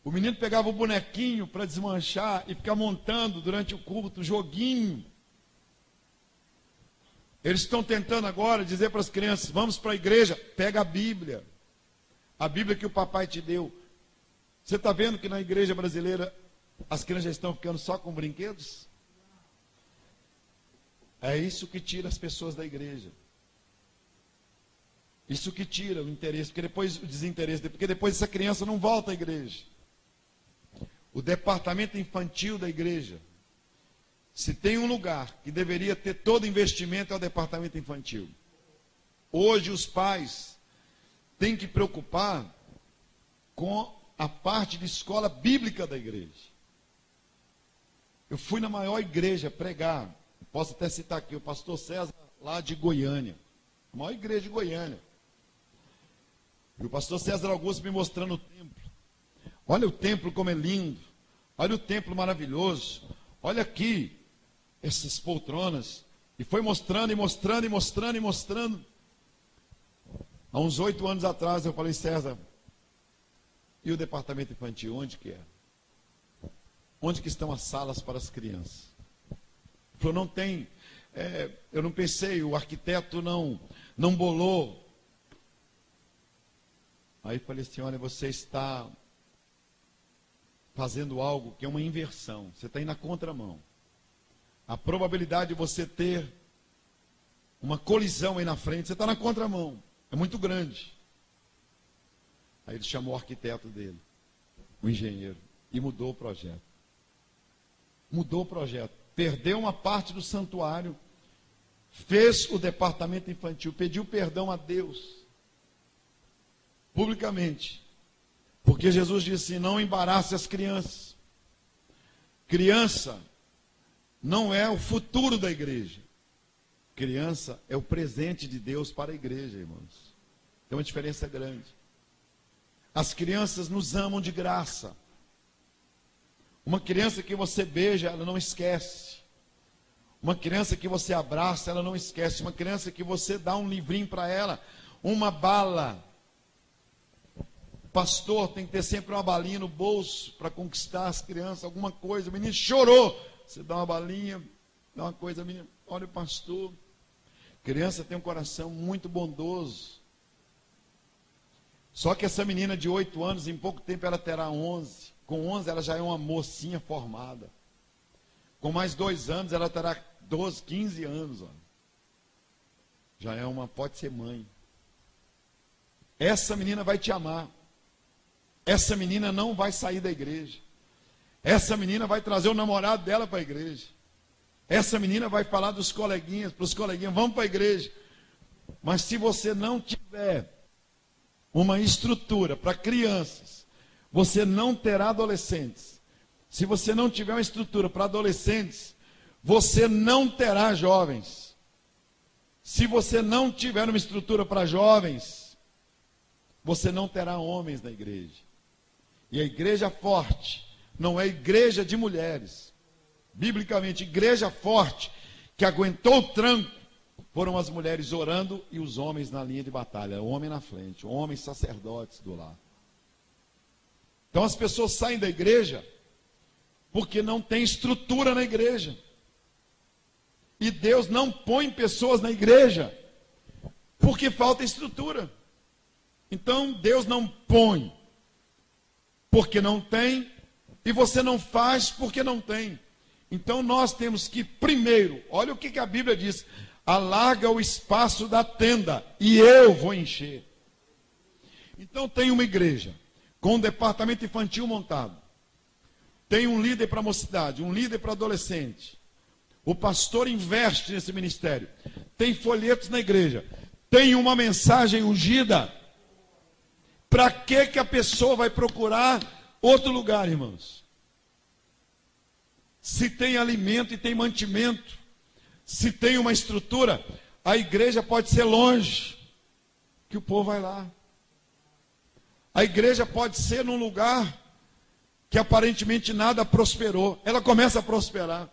O menino pegava o bonequinho para desmanchar e ficar montando durante o culto, joguinho. Eles estão tentando agora dizer para as crianças, vamos para a igreja, pega a Bíblia que o papai te deu. Você está vendo que na igreja brasileira as crianças já estão ficando só com brinquedos? É isso que tira as pessoas da igreja. Isso que tira o interesse, porque depois o desinteresse, porque depois essa criança não volta à igreja. O departamento infantil da igreja Se tem um lugar que deveria ter todo investimento, é o departamento infantil. Hoje os pais têm que preocupar com a parte de escola bíblica da igreja. Eu fui na maior igreja pregar, posso até citar aqui, o pastor César, lá de Goiânia, a maior igreja de Goiânia. E o pastor César Augusto me mostrando o templo. Olha o templo como é lindo, olha o templo maravilhoso, olha aqui, essas poltronas. E foi mostrando, e mostrando, e mostrando, e mostrando. Há uns 8 anos atrás eu falei, César, e o departamento infantil, onde que é? Onde que estão as salas para as crianças? Ele falou, não tem, eu não pensei, o arquiteto não bolou. Aí eu falei assim, olha, você está fazendo algo que é uma inversão, você está indo na contramão. A probabilidade de você ter uma colisão aí na frente, você está na contramão, é muito grande. Aí ele chamou o arquiteto dele, o engenheiro, e mudou o projeto. Mudou o projeto, perdeu uma parte do santuário, fez o departamento infantil, pediu perdão a Deus, publicamente, porque Jesus disse, não embarace as crianças. Criança não é o futuro da igreja, criança é o presente de Deus para a igreja, irmãos. Tem uma diferença grande. As crianças nos amam de graça. Uma criança que você beija, ela não esquece. Uma criança que você abraça, ela não esquece. Uma criança que você dá um livrinho para ela, uma bala. Pastor tem que ter sempre uma balinha no bolso para conquistar as crianças, alguma coisa. O menino chorou, você dá uma balinha, dá uma coisa, menino, olha o pastor. Criança tem um coração muito bondoso. Só que essa menina de 8 anos, em pouco tempo ela terá 11. Com 11 ela já é uma mocinha formada. Com mais 2 anos ela terá 12, 15 anos. Ó. Já é uma, pode ser mãe. Essa menina vai te amar. Essa menina não vai sair da igreja. Essa menina vai trazer o namorado dela para a igreja. Essa menina vai falar dos coleguinhas, para os coleguinhas, vamos para a igreja. Mas se você não tiver uma estrutura para crianças, você não terá adolescentes. Se você não tiver uma estrutura para adolescentes, você não terá jovens. Se você não tiver uma estrutura para jovens, você não terá homens na igreja. E a igreja forte não é igreja de mulheres. Biblicamente, igreja forte, que aguentou o tranco, foram as mulheres orando e os homens na linha de batalha. O homem na frente, homens sacerdotes do lar. Então as pessoas saem da igreja porque não tem estrutura na igreja. E Deus não põe pessoas na igreja porque falta estrutura. Então Deus não põe porque não tem, e você não faz porque não tem. Então nós temos que primeiro, olha o que a Bíblia diz, alarga o espaço da tenda e eu vou encher. Então tem uma igreja com um departamento infantil montado, tem um líder para mocidade, um líder para adolescente, o pastor investe nesse ministério, tem folhetos na igreja, tem uma mensagem ungida. Para que a pessoa vai procurar outro lugar, irmãos? Se tem alimento e tem mantimento, se tem uma estrutura, a igreja pode ser longe, que o povo vai lá. A igreja pode ser num lugar que aparentemente nada prosperou, ela começa a prosperar.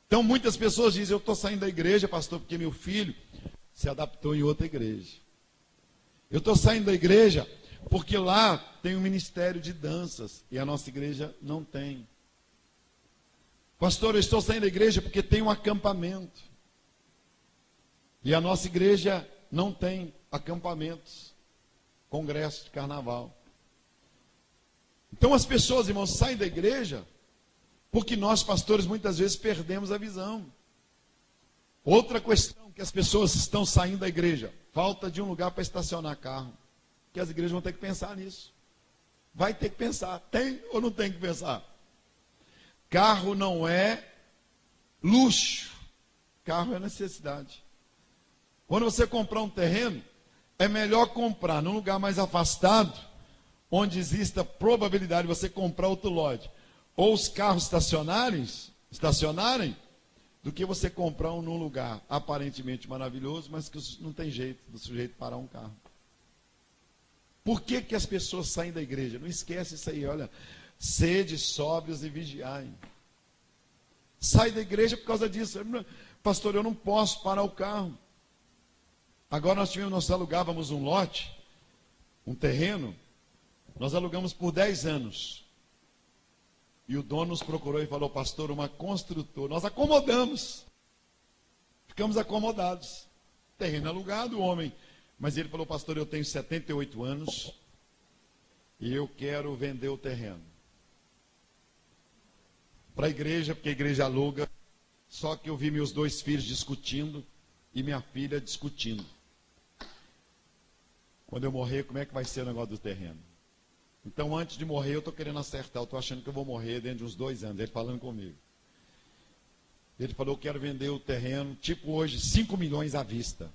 Então muitas pessoas dizem, eu estou saindo da igreja, pastor, porque meu filho se adaptou em outra igreja. Eu estou saindo da igreja porque lá tem um ministério de danças e a nossa igreja não tem. Pastor, eu estou saindo da igreja porque tem um acampamento. E a nossa igreja não tem acampamentos, congresso de carnaval. Então as pessoas, irmãos, saem da igreja porque nós, pastores, muitas vezes perdemos a visão. Outra questão que as pessoas estão saindo da igreja, falta de um lugar para estacionar carro. Que as igrejas vão ter que pensar nisso. Vai ter que pensar, tem ou não tem que pensar? Carro não é luxo, carro é necessidade. Quando você comprar um terreno, é melhor comprar num lugar mais afastado, onde exista probabilidade de você comprar outro lote, ou os carros estacionarem, do que você comprar num lugar aparentemente maravilhoso, mas que não tem jeito do sujeito parar um carro. Por que que as pessoas saem da igreja? Não esquece isso aí, olha. Sede, sóbrios e vigiai. Sai da igreja por causa disso. Pastor, eu não posso parar o carro. Agora nós alugávamos um lote, um terreno, nós alugamos por 10 anos. E o dono nos procurou e falou, pastor, uma construtora. Nós acomodamos. Ficamos acomodados. Terreno alugado, o homem. Mas ele falou, pastor, eu tenho 78 anos e eu quero vender o terreno para a igreja, porque a igreja aluga. Só que eu vi meus 2 filhos discutindo e minha filha discutindo. Quando eu morrer, como é que vai ser o negócio do terreno? Então, antes de morrer, eu estou querendo acertar. Eu estou achando que eu vou morrer dentro de uns 2 anos. Ele falando comigo. Ele falou, eu quero vender o terreno, tipo hoje, 5 milhões à vista.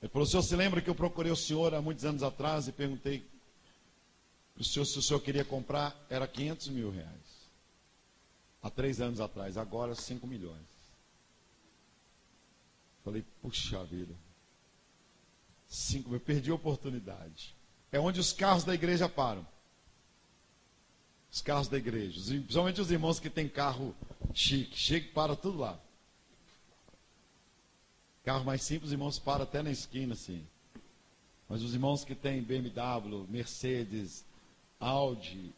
Ele falou, o senhor se lembra que eu procurei o senhor há muitos anos atrás e perguntei para o senhor se o senhor queria comprar? Era 500 mil reais. Há 3 anos atrás, agora 5 milhões. Falei, puxa vida. 5 mil, perdi a oportunidade. É onde os carros da igreja param. Os carros da igreja. Principalmente os irmãos que têm carro chique. Chega e para tudo lá. Carro mais simples, os irmãos param até na esquina, assim. Mas os irmãos que têm BMW, Mercedes, Audi,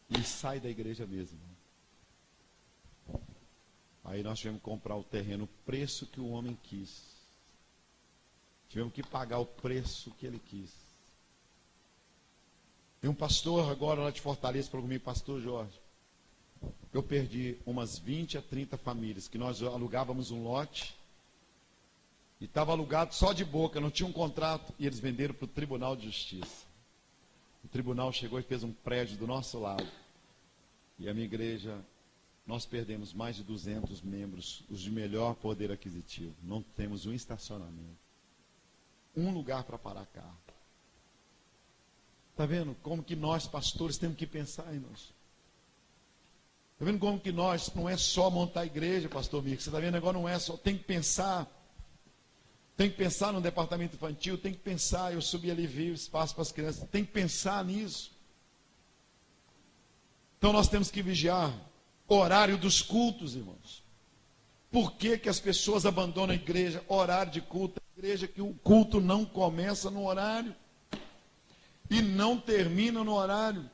e sai da igreja mesmo. Aí nós tivemos que comprar o terreno, o preço que o homem quis. Tivemos que pagar o preço que ele quis. Tem um pastor agora lá de Fortaleza falou comigo, pastor Jorge, eu perdi umas 20 a 30 famílias, que nós alugávamos um lote, e estava alugado só de boca, não tinha um contrato, e eles venderam para o Tribunal de Justiça. O tribunal chegou e fez um prédio do nosso lado. E a minha igreja, nós perdemos mais de 200 membros, os de melhor poder aquisitivo. Não temos um estacionamento. Um lugar para parar carro. Está vendo como que nós, pastores, temos que pensar, irmãos? Está vendo como que nós, não é só montar a igreja, pastor Mico, você está vendo, agora não é só, tem que pensar. Tem que pensar no departamento infantil, tem que pensar, eu subi ali e vi o espaço para as crianças, tem que pensar nisso. Então nós temos que vigiar o horário dos cultos, irmãos. Por que que as pessoas abandonam a igreja? Horário de culto, a igreja que o culto não começa no horário e não termina no horário.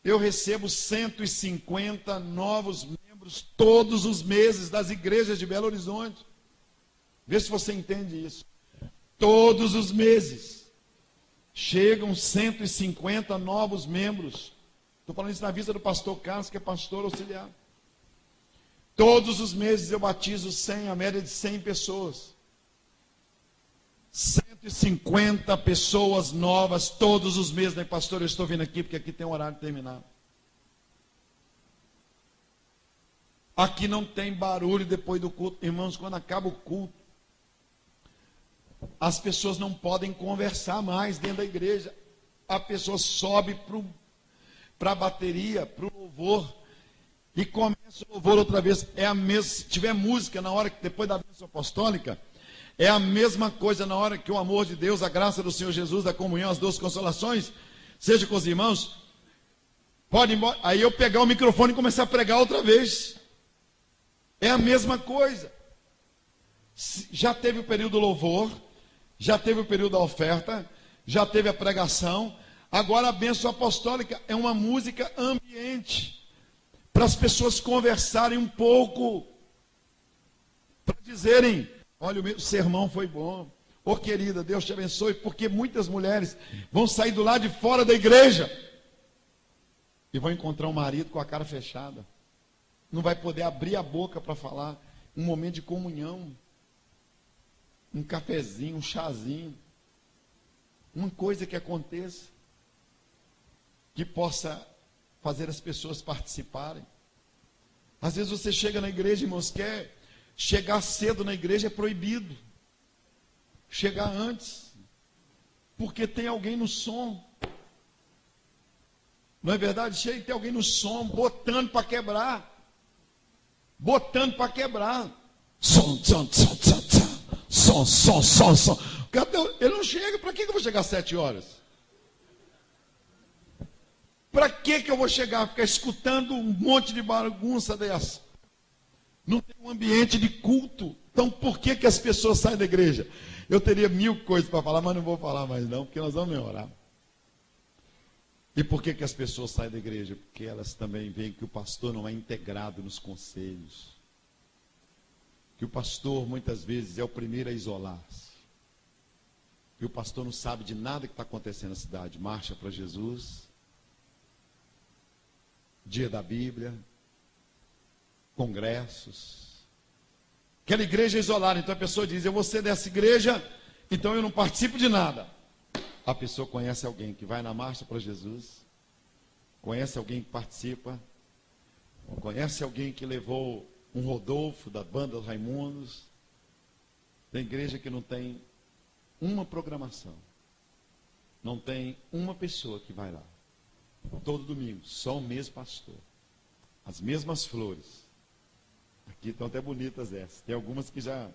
Eu recebo 150 novos membros todos os meses das igrejas de Belo Horizonte. Vê se você entende isso. Todos os meses chegam 150 novos membros. Estou falando isso na vista do pastor Carlos, que é pastor auxiliar. Todos os meses eu batizo 100, a média de 100 pessoas. 150 pessoas novas todos os meses, né, pastor? Eu estou vindo aqui porque aqui tem um horário terminado. Aqui não tem barulho depois do culto. Irmãos, quando acaba o culto, as pessoas não podem conversar mais dentro da igreja. A pessoa sobe para a bateria, para o louvor, e começa o louvor outra vez. É a mesma, se tiver música na hora que depois da bênção apostólica, é a mesma coisa na hora que o amor de Deus, a graça do Senhor Jesus, a comunhão, as 12 consolações, seja com os irmãos, pode ir embora. Aí eu pegar o microfone e começar a pregar outra vez. É a mesma coisa. Já teve o período do louvor, já teve o período da oferta, já teve a pregação. Agora a bênção apostólica é uma música ambiente, para as pessoas conversarem um pouco, para dizerem, olha, o meu sermão foi bom, ô querida, Deus te abençoe, porque muitas mulheres vão sair do lado de fora da igreja, e vão encontrar um marido com a cara fechada, não vai poder abrir a boca para falar, um momento de comunhão, um cafezinho, um chazinho, uma coisa que aconteça, que possa fazer as pessoas participarem. Às vezes você chega na igreja, irmãos, quer chegar cedo na igreja é proibido. Chegar antes, porque tem alguém no som. Não é verdade? Chega e tem alguém no som, botando para quebrar. Botando para quebrar. Som. Ele não chega, para que eu vou chegar às 7 horas? Para que eu vou chegar, ficar escutando um monte de bagunça dessa? Não tem um ambiente de culto. Então por que as pessoas saem da igreja? Eu teria 1000 coisas para falar, mas não vou falar mais não, porque nós vamos orar. E por que as pessoas saem da igreja? Porque elas também veem que o pastor não é integrado nos conselhos. Que o pastor muitas vezes é o primeiro a isolar-se. Que o pastor não sabe de nada que está acontecendo na cidade. Marcha para Jesus, dia da Bíblia, congressos. Aquela igreja é isolada, então a pessoa diz, eu vou ser dessa igreja, então eu não participo de nada. A pessoa conhece alguém que vai na marcha para Jesus, conhece alguém que participa, conhece alguém que levou um Rodolfo da banda dos Raimundos. Tem igreja que não tem uma programação, não tem uma pessoa que vai lá, todo domingo, só o mesmo pastor, as mesmas flores. Aqui estão até bonitas essas, tem algumas que já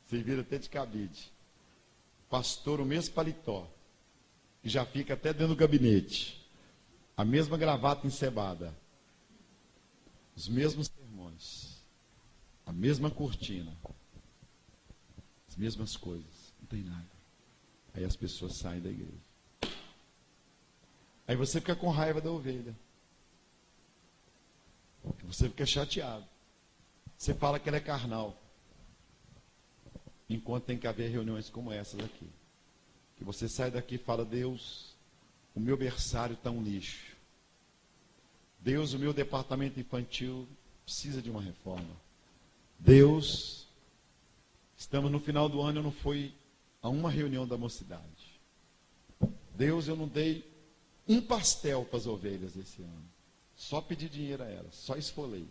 serviram até de cabide. Pastor, o mesmo paletó, que já fica até dentro do gabinete, a mesma gravata encebada, os mesmos sermões, a mesma cortina, as mesmas coisas, não tem nada. Aí as pessoas saem da igreja. Aí você fica com raiva da ovelha, você fica chateado, você fala que ela é carnal, enquanto tem que haver reuniões como essas aqui. Que você sai daqui e fala, Deus, o meu berçário está um lixo. Deus, o meu departamento infantil precisa de uma reforma. Deus, estamos no final do ano, eu não fui a uma reunião da mocidade. Deus, eu não dei um pastel para as ovelhas esse ano. Só pedi dinheiro a elas, só esfolei.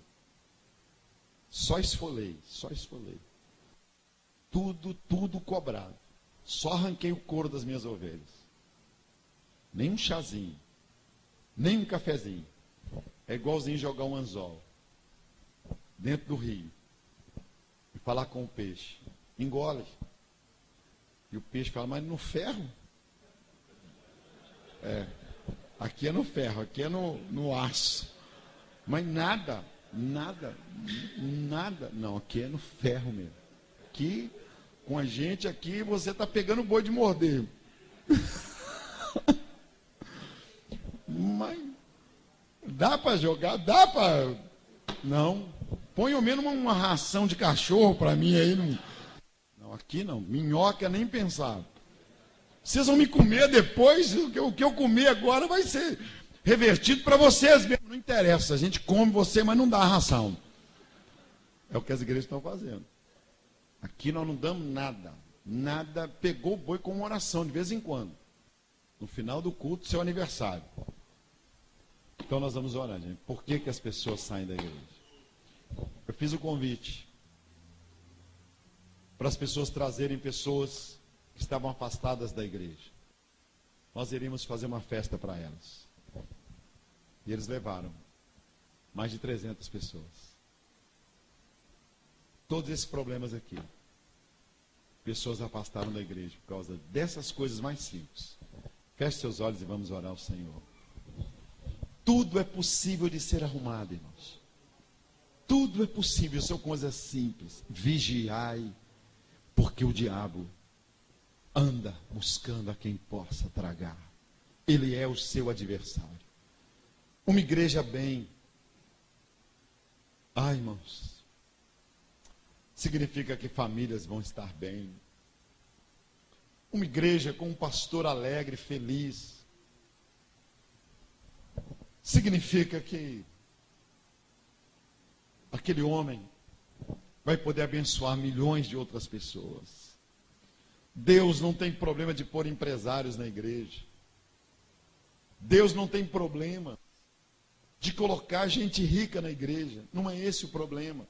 Só esfolei. Tudo cobrado. Só arranquei o couro das minhas ovelhas. Nem um chazinho. Nem um cafezinho. É igualzinho jogar um anzol dentro do rio e falar com o peixe. Engole. E o peixe fala, mas no ferro? Aqui é no ferro, aqui é no aço. Mas nada. Não, aqui é no ferro mesmo. Aqui, com a gente aqui, você está pegando boi de morder. Mas dá para jogar? Dá para... Não. Põe ao menos uma ração de cachorro para mim aí. Não, aqui não. Minhoca nem pensar. Vocês vão me comer depois. O que eu comer agora vai ser revertido para vocês mesmo. Não interessa. A gente come você, mas não dá a ração. É o que as igrejas estão fazendo. Aqui nós não damos nada. Nada. Pegou o boi com uma oração de vez em quando. No final do culto, seu aniversário. Então nós vamos orar, gente. Por que as pessoas saem da igreja? Eu fiz o convite para as pessoas trazerem pessoas que estavam afastadas da igreja. Nós iríamos fazer uma festa para elas. E eles levaram mais de 300 pessoas. Todos esses problemas aqui. Pessoas afastaram da igreja por causa dessas coisas mais simples. Feche seus olhos e vamos orar ao Senhor. Tudo é possível de ser arrumado, irmãos. Tudo é possível, são coisas simples. Vigiai, porque o diabo anda buscando a quem possa tragar. Ele é o seu adversário. Uma igreja bem, irmãos, significa que famílias vão estar bem. Uma igreja com um pastor alegre, feliz, significa que aquele homem vai poder abençoar milhões de outras pessoas. Deus não tem problema de pôr empresários na igreja. Deus não tem problema de colocar gente rica na igreja. Não é esse o problema.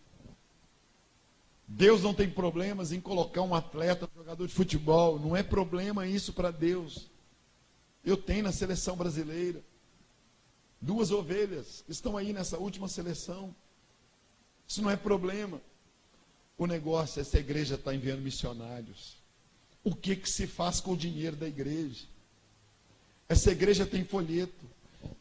Deus não tem problemas em colocar um atleta, um jogador de futebol. Não é problema isso para Deus. Eu tenho na seleção brasileira 2 ovelhas que estão aí nessa última seleção. Isso não é problema. O negócio é se a igreja está enviando missionários. O que se faz com o dinheiro da igreja? Essa igreja tem folheto,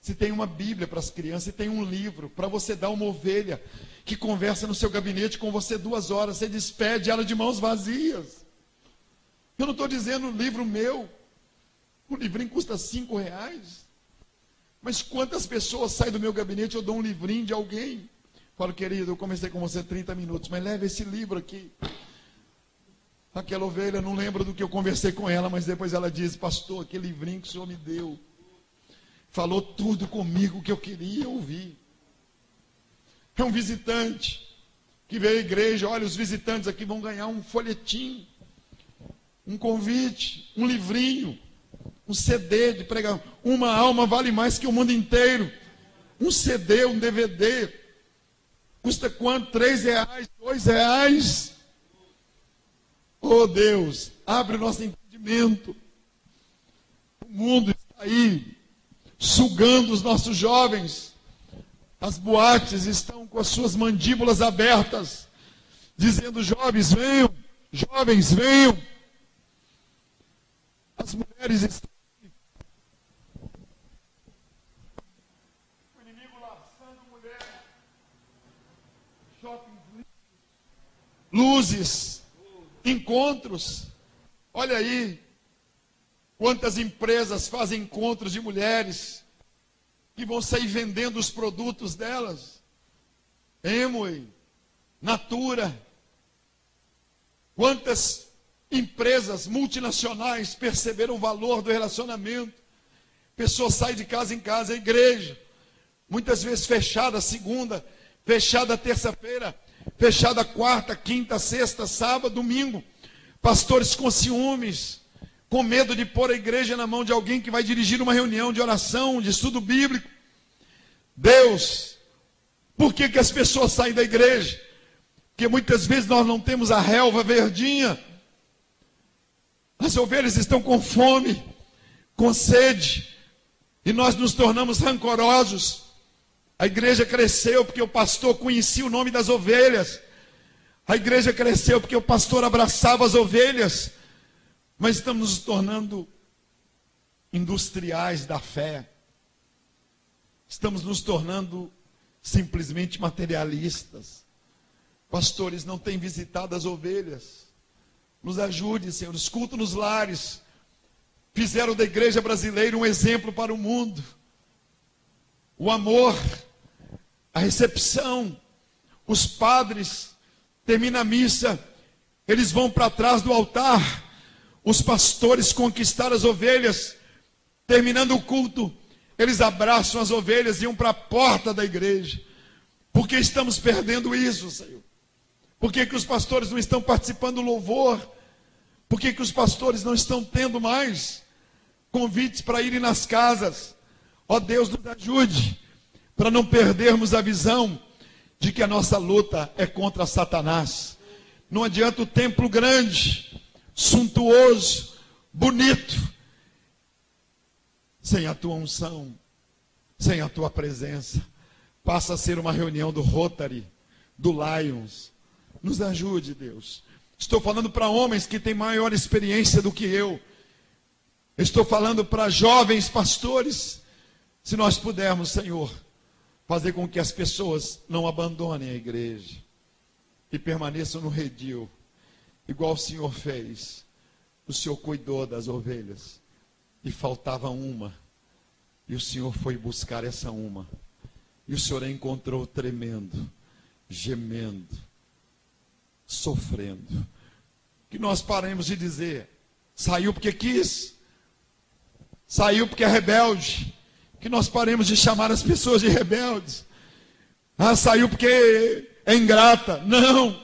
se tem uma Bíblia para as crianças, se tem um livro para você dar uma ovelha que conversa no seu gabinete com você 2 horas, você despede ela de mãos vazias. Eu não estou dizendo livro meu, o livrinho custa R$5, mas quantas pessoas saem do meu gabinete, eu dou um livrinho de alguém, falo, querido, eu conversei com você 30 minutos, mas leve esse livro aqui. Aquela ovelha, não lembro do que eu conversei com ela, mas depois ela diz, pastor, aquele livrinho que o senhor me deu, falou tudo comigo que eu queria ouvir. É um visitante que veio à igreja, olha, os visitantes aqui vão ganhar um folhetim, um convite, um livrinho, um CD de pregação. Uma alma vale mais que o mundo inteiro. Um CD, um DVD, custa quanto? R$3, R$2? Oh Deus, abre o nosso entendimento. O mundo está aí, sugando os nossos jovens. As boates estão com as suas mandíbulas abertas, dizendo, jovens venham, jovens venham. As mulheres estão aí. O inimigo laçando mulheres. Shoppings, luzes, encontros. Olha aí quantas empresas fazem encontros de mulheres que vão sair vendendo os produtos delas. Amway, Natura. Quantas empresas multinacionais perceberam o valor do relacionamento. Pessoas saem de casa em casa, a igreja, muitas vezes fechada segunda, fechada terça-feira, fechada quarta, quinta, sexta, sábado, domingo. Pastores com ciúmes, com medo de pôr a igreja na mão de alguém que vai dirigir uma reunião de oração, de estudo bíblico. Deus, por que as pessoas saem da igreja? Porque muitas vezes nós não temos a relva verdinha. As ovelhas estão com fome, com sede, e nós nos tornamos rancorosos. A igreja cresceu porque o pastor conhecia o nome das ovelhas. A igreja cresceu porque o pastor abraçava as ovelhas. Mas estamos nos tornando industriais da fé. Estamos nos tornando simplesmente materialistas. Pastores não têm visitado as ovelhas. Nos ajude, Senhor. Os cultos nos lares fizeram da igreja brasileira um exemplo para o mundo. O amor, a recepção, os padres, termina a missa, eles vão para trás do altar. Os pastores conquistaram as ovelhas. Terminando o culto, eles abraçam as ovelhas e iam para a porta da igreja. Por que estamos perdendo isso, Senhor? Por que os pastores não estão participando do louvor? Por que os pastores não estão tendo mais convites para irem nas casas? Ó Deus, nos ajude para não perdermos a visão de que a nossa luta é contra Satanás. Não adianta o templo grande, suntuoso, bonito, sem a tua unção, sem a tua presença. Passa a ser uma reunião do Rotary, do Lions. Nos ajude, Deus. Estou falando para homens que têm maior experiência do que eu. Estou falando para jovens pastores. Se nós pudermos, Senhor, fazer com que as pessoas não abandonem a igreja e permaneçam no redil, igual o Senhor fez. O Senhor cuidou das ovelhas e faltava uma, e o Senhor foi buscar essa uma, e o Senhor a encontrou tremendo, gemendo, sofrendo. Que nós paremos de dizer, saiu porque quis, saiu porque é rebelde. Que nós paremos de chamar as pessoas de rebeldes. Saiu porque é ingrata. Não,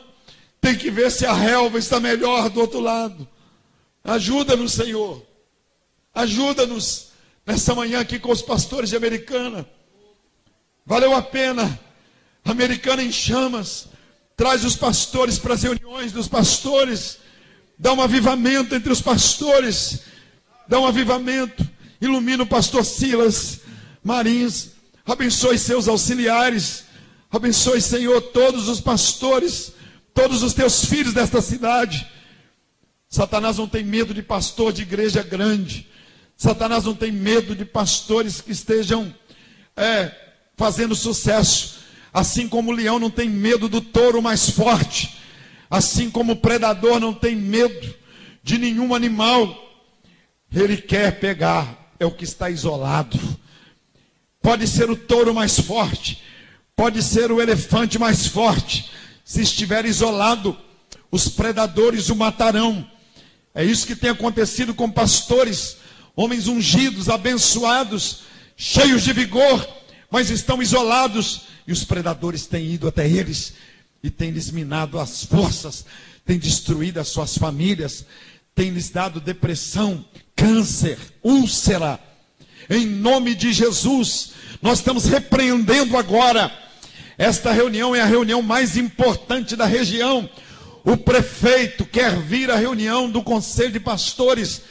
tem que ver se a relva está melhor do outro lado. Ajuda-nos, Senhor. Ajuda-nos nessa manhã aqui com os pastores de Americana. Valeu a pena. Americana em Chamas traz os pastores para as reuniões dos pastores, dá um avivamento entre os pastores, dá um avivamento, ilumina o pastor Silas Marins, abençoe seus auxiliares, abençoe, Senhor, todos os pastores, todos os teus filhos desta cidade. Satanás não tem medo de pastor de igreja grande, Satanás não tem medo de pastores que estejam fazendo sucesso. Assim como o leão não tem medo do touro mais forte, assim como o predador não tem medo de nenhum animal, ele quer pegar, é o que está isolado. Pode ser o touro mais forte, pode ser o elefante mais forte, se estiver isolado, os predadores o matarão. É isso que tem acontecido com pastores, homens ungidos, abençoados, cheios de vigor, mas estão isolados, e os predadores têm ido até eles, e têm lhes minado as forças, têm destruído as suas famílias, têm lhes dado depressão, câncer, úlcera. Em nome de Jesus, nós estamos repreendendo agora. Esta reunião é a reunião mais importante da região. O prefeito quer vir à reunião do Conselho de Pastores.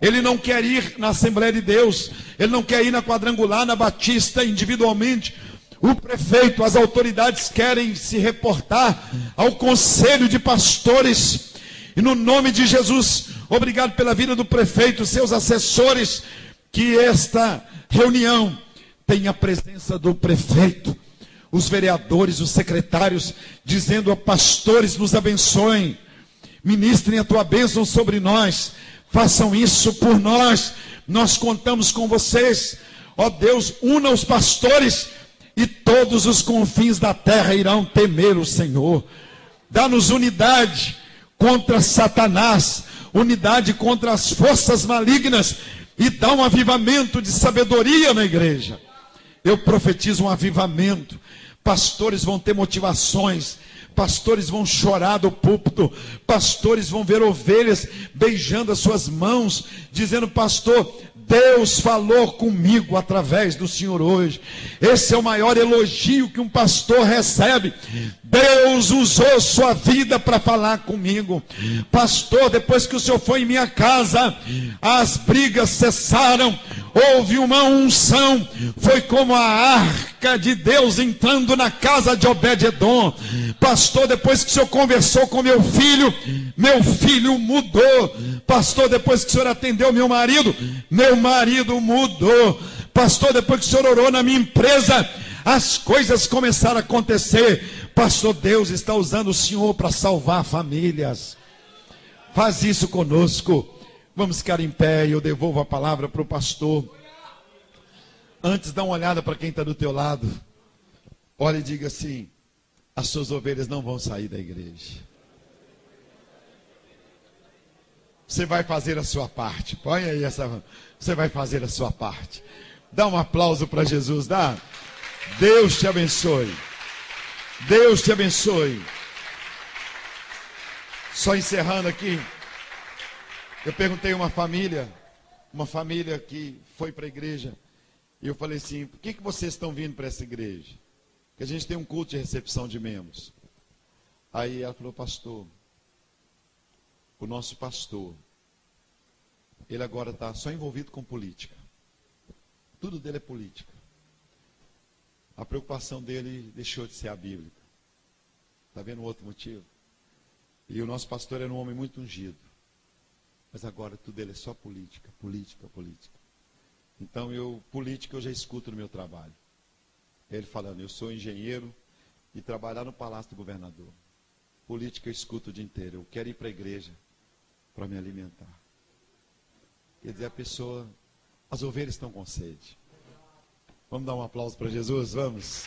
Ele não quer ir na Assembleia de Deus, ele não quer ir na Quadrangular, na Batista, individualmente. O prefeito, as autoridades querem se reportar ao Conselho de Pastores. E no nome de Jesus, obrigado pela vida do prefeito, seus assessores, que esta reunião tenha a presença do prefeito, os vereadores, os secretários, dizendo a pastores, nos abençoem, ministrem a tua bênção sobre nós, façam isso por nós, nós contamos com vocês. Ó Deus, una os pastores, e todos os confins da terra irão temer o Senhor. Dá-nos unidade contra Satanás, unidade contra as forças malignas, e dá um avivamento de sabedoria na igreja. Eu profetizo um avivamento. Pastores vão ter motivações, pastores vão chorar do púlpito, pastores vão ver ovelhas beijando as suas mãos, dizendo: pastor, Deus falou comigo através do Senhor hoje. Esse é o maior elogio que um pastor recebe. Deus usou sua vida para falar comigo. Pastor, depois que o Senhor foi em minha casa, as brigas cessaram, houve uma unção, foi como a arca de Deus entrando na casa de Obed-edom. Pastor, depois que o Senhor conversou com meu filho mudou. Pastor, depois que o Senhor atendeu meu marido mudou. Pastor, depois que o Senhor orou na minha empresa, as coisas começaram a acontecer. Pastor, Deus está usando o Senhor para salvar famílias. Faz isso conosco. Vamos ficar em pé e eu devolvo a palavra para o pastor. Antes, dá uma olhada para quem está do teu lado. Olha e diga assim: as suas ovelhas não vão sair da igreja. Você vai fazer a sua parte. Põe aí essa. Você vai fazer a sua parte. Dá um aplauso para Jesus, dá. Deus te abençoe. Deus te abençoe. Só encerrando aqui. Eu perguntei a uma família que foi para a igreja. E eu falei assim: por que vocês estão vindo para essa igreja? Porque a gente tem um culto de recepção de membros. Aí ela falou: pastor, o nosso pastor, ele agora está só envolvido com política. Tudo dele é política. A preocupação dele deixou de ser a bíblica. Está vendo outro motivo? E o nosso pastor era um homem muito ungido. Mas agora tudo dele é só política, política, política. Então política eu já escuto no meu trabalho. Ele falando: eu sou engenheiro e trabalhar no Palácio do Governador. Política eu escuto o dia inteiro. Eu quero ir para a igreja para me alimentar. Quer dizer, as ovelhas estão com sede. Vamos dar um aplauso para Jesus? Vamos.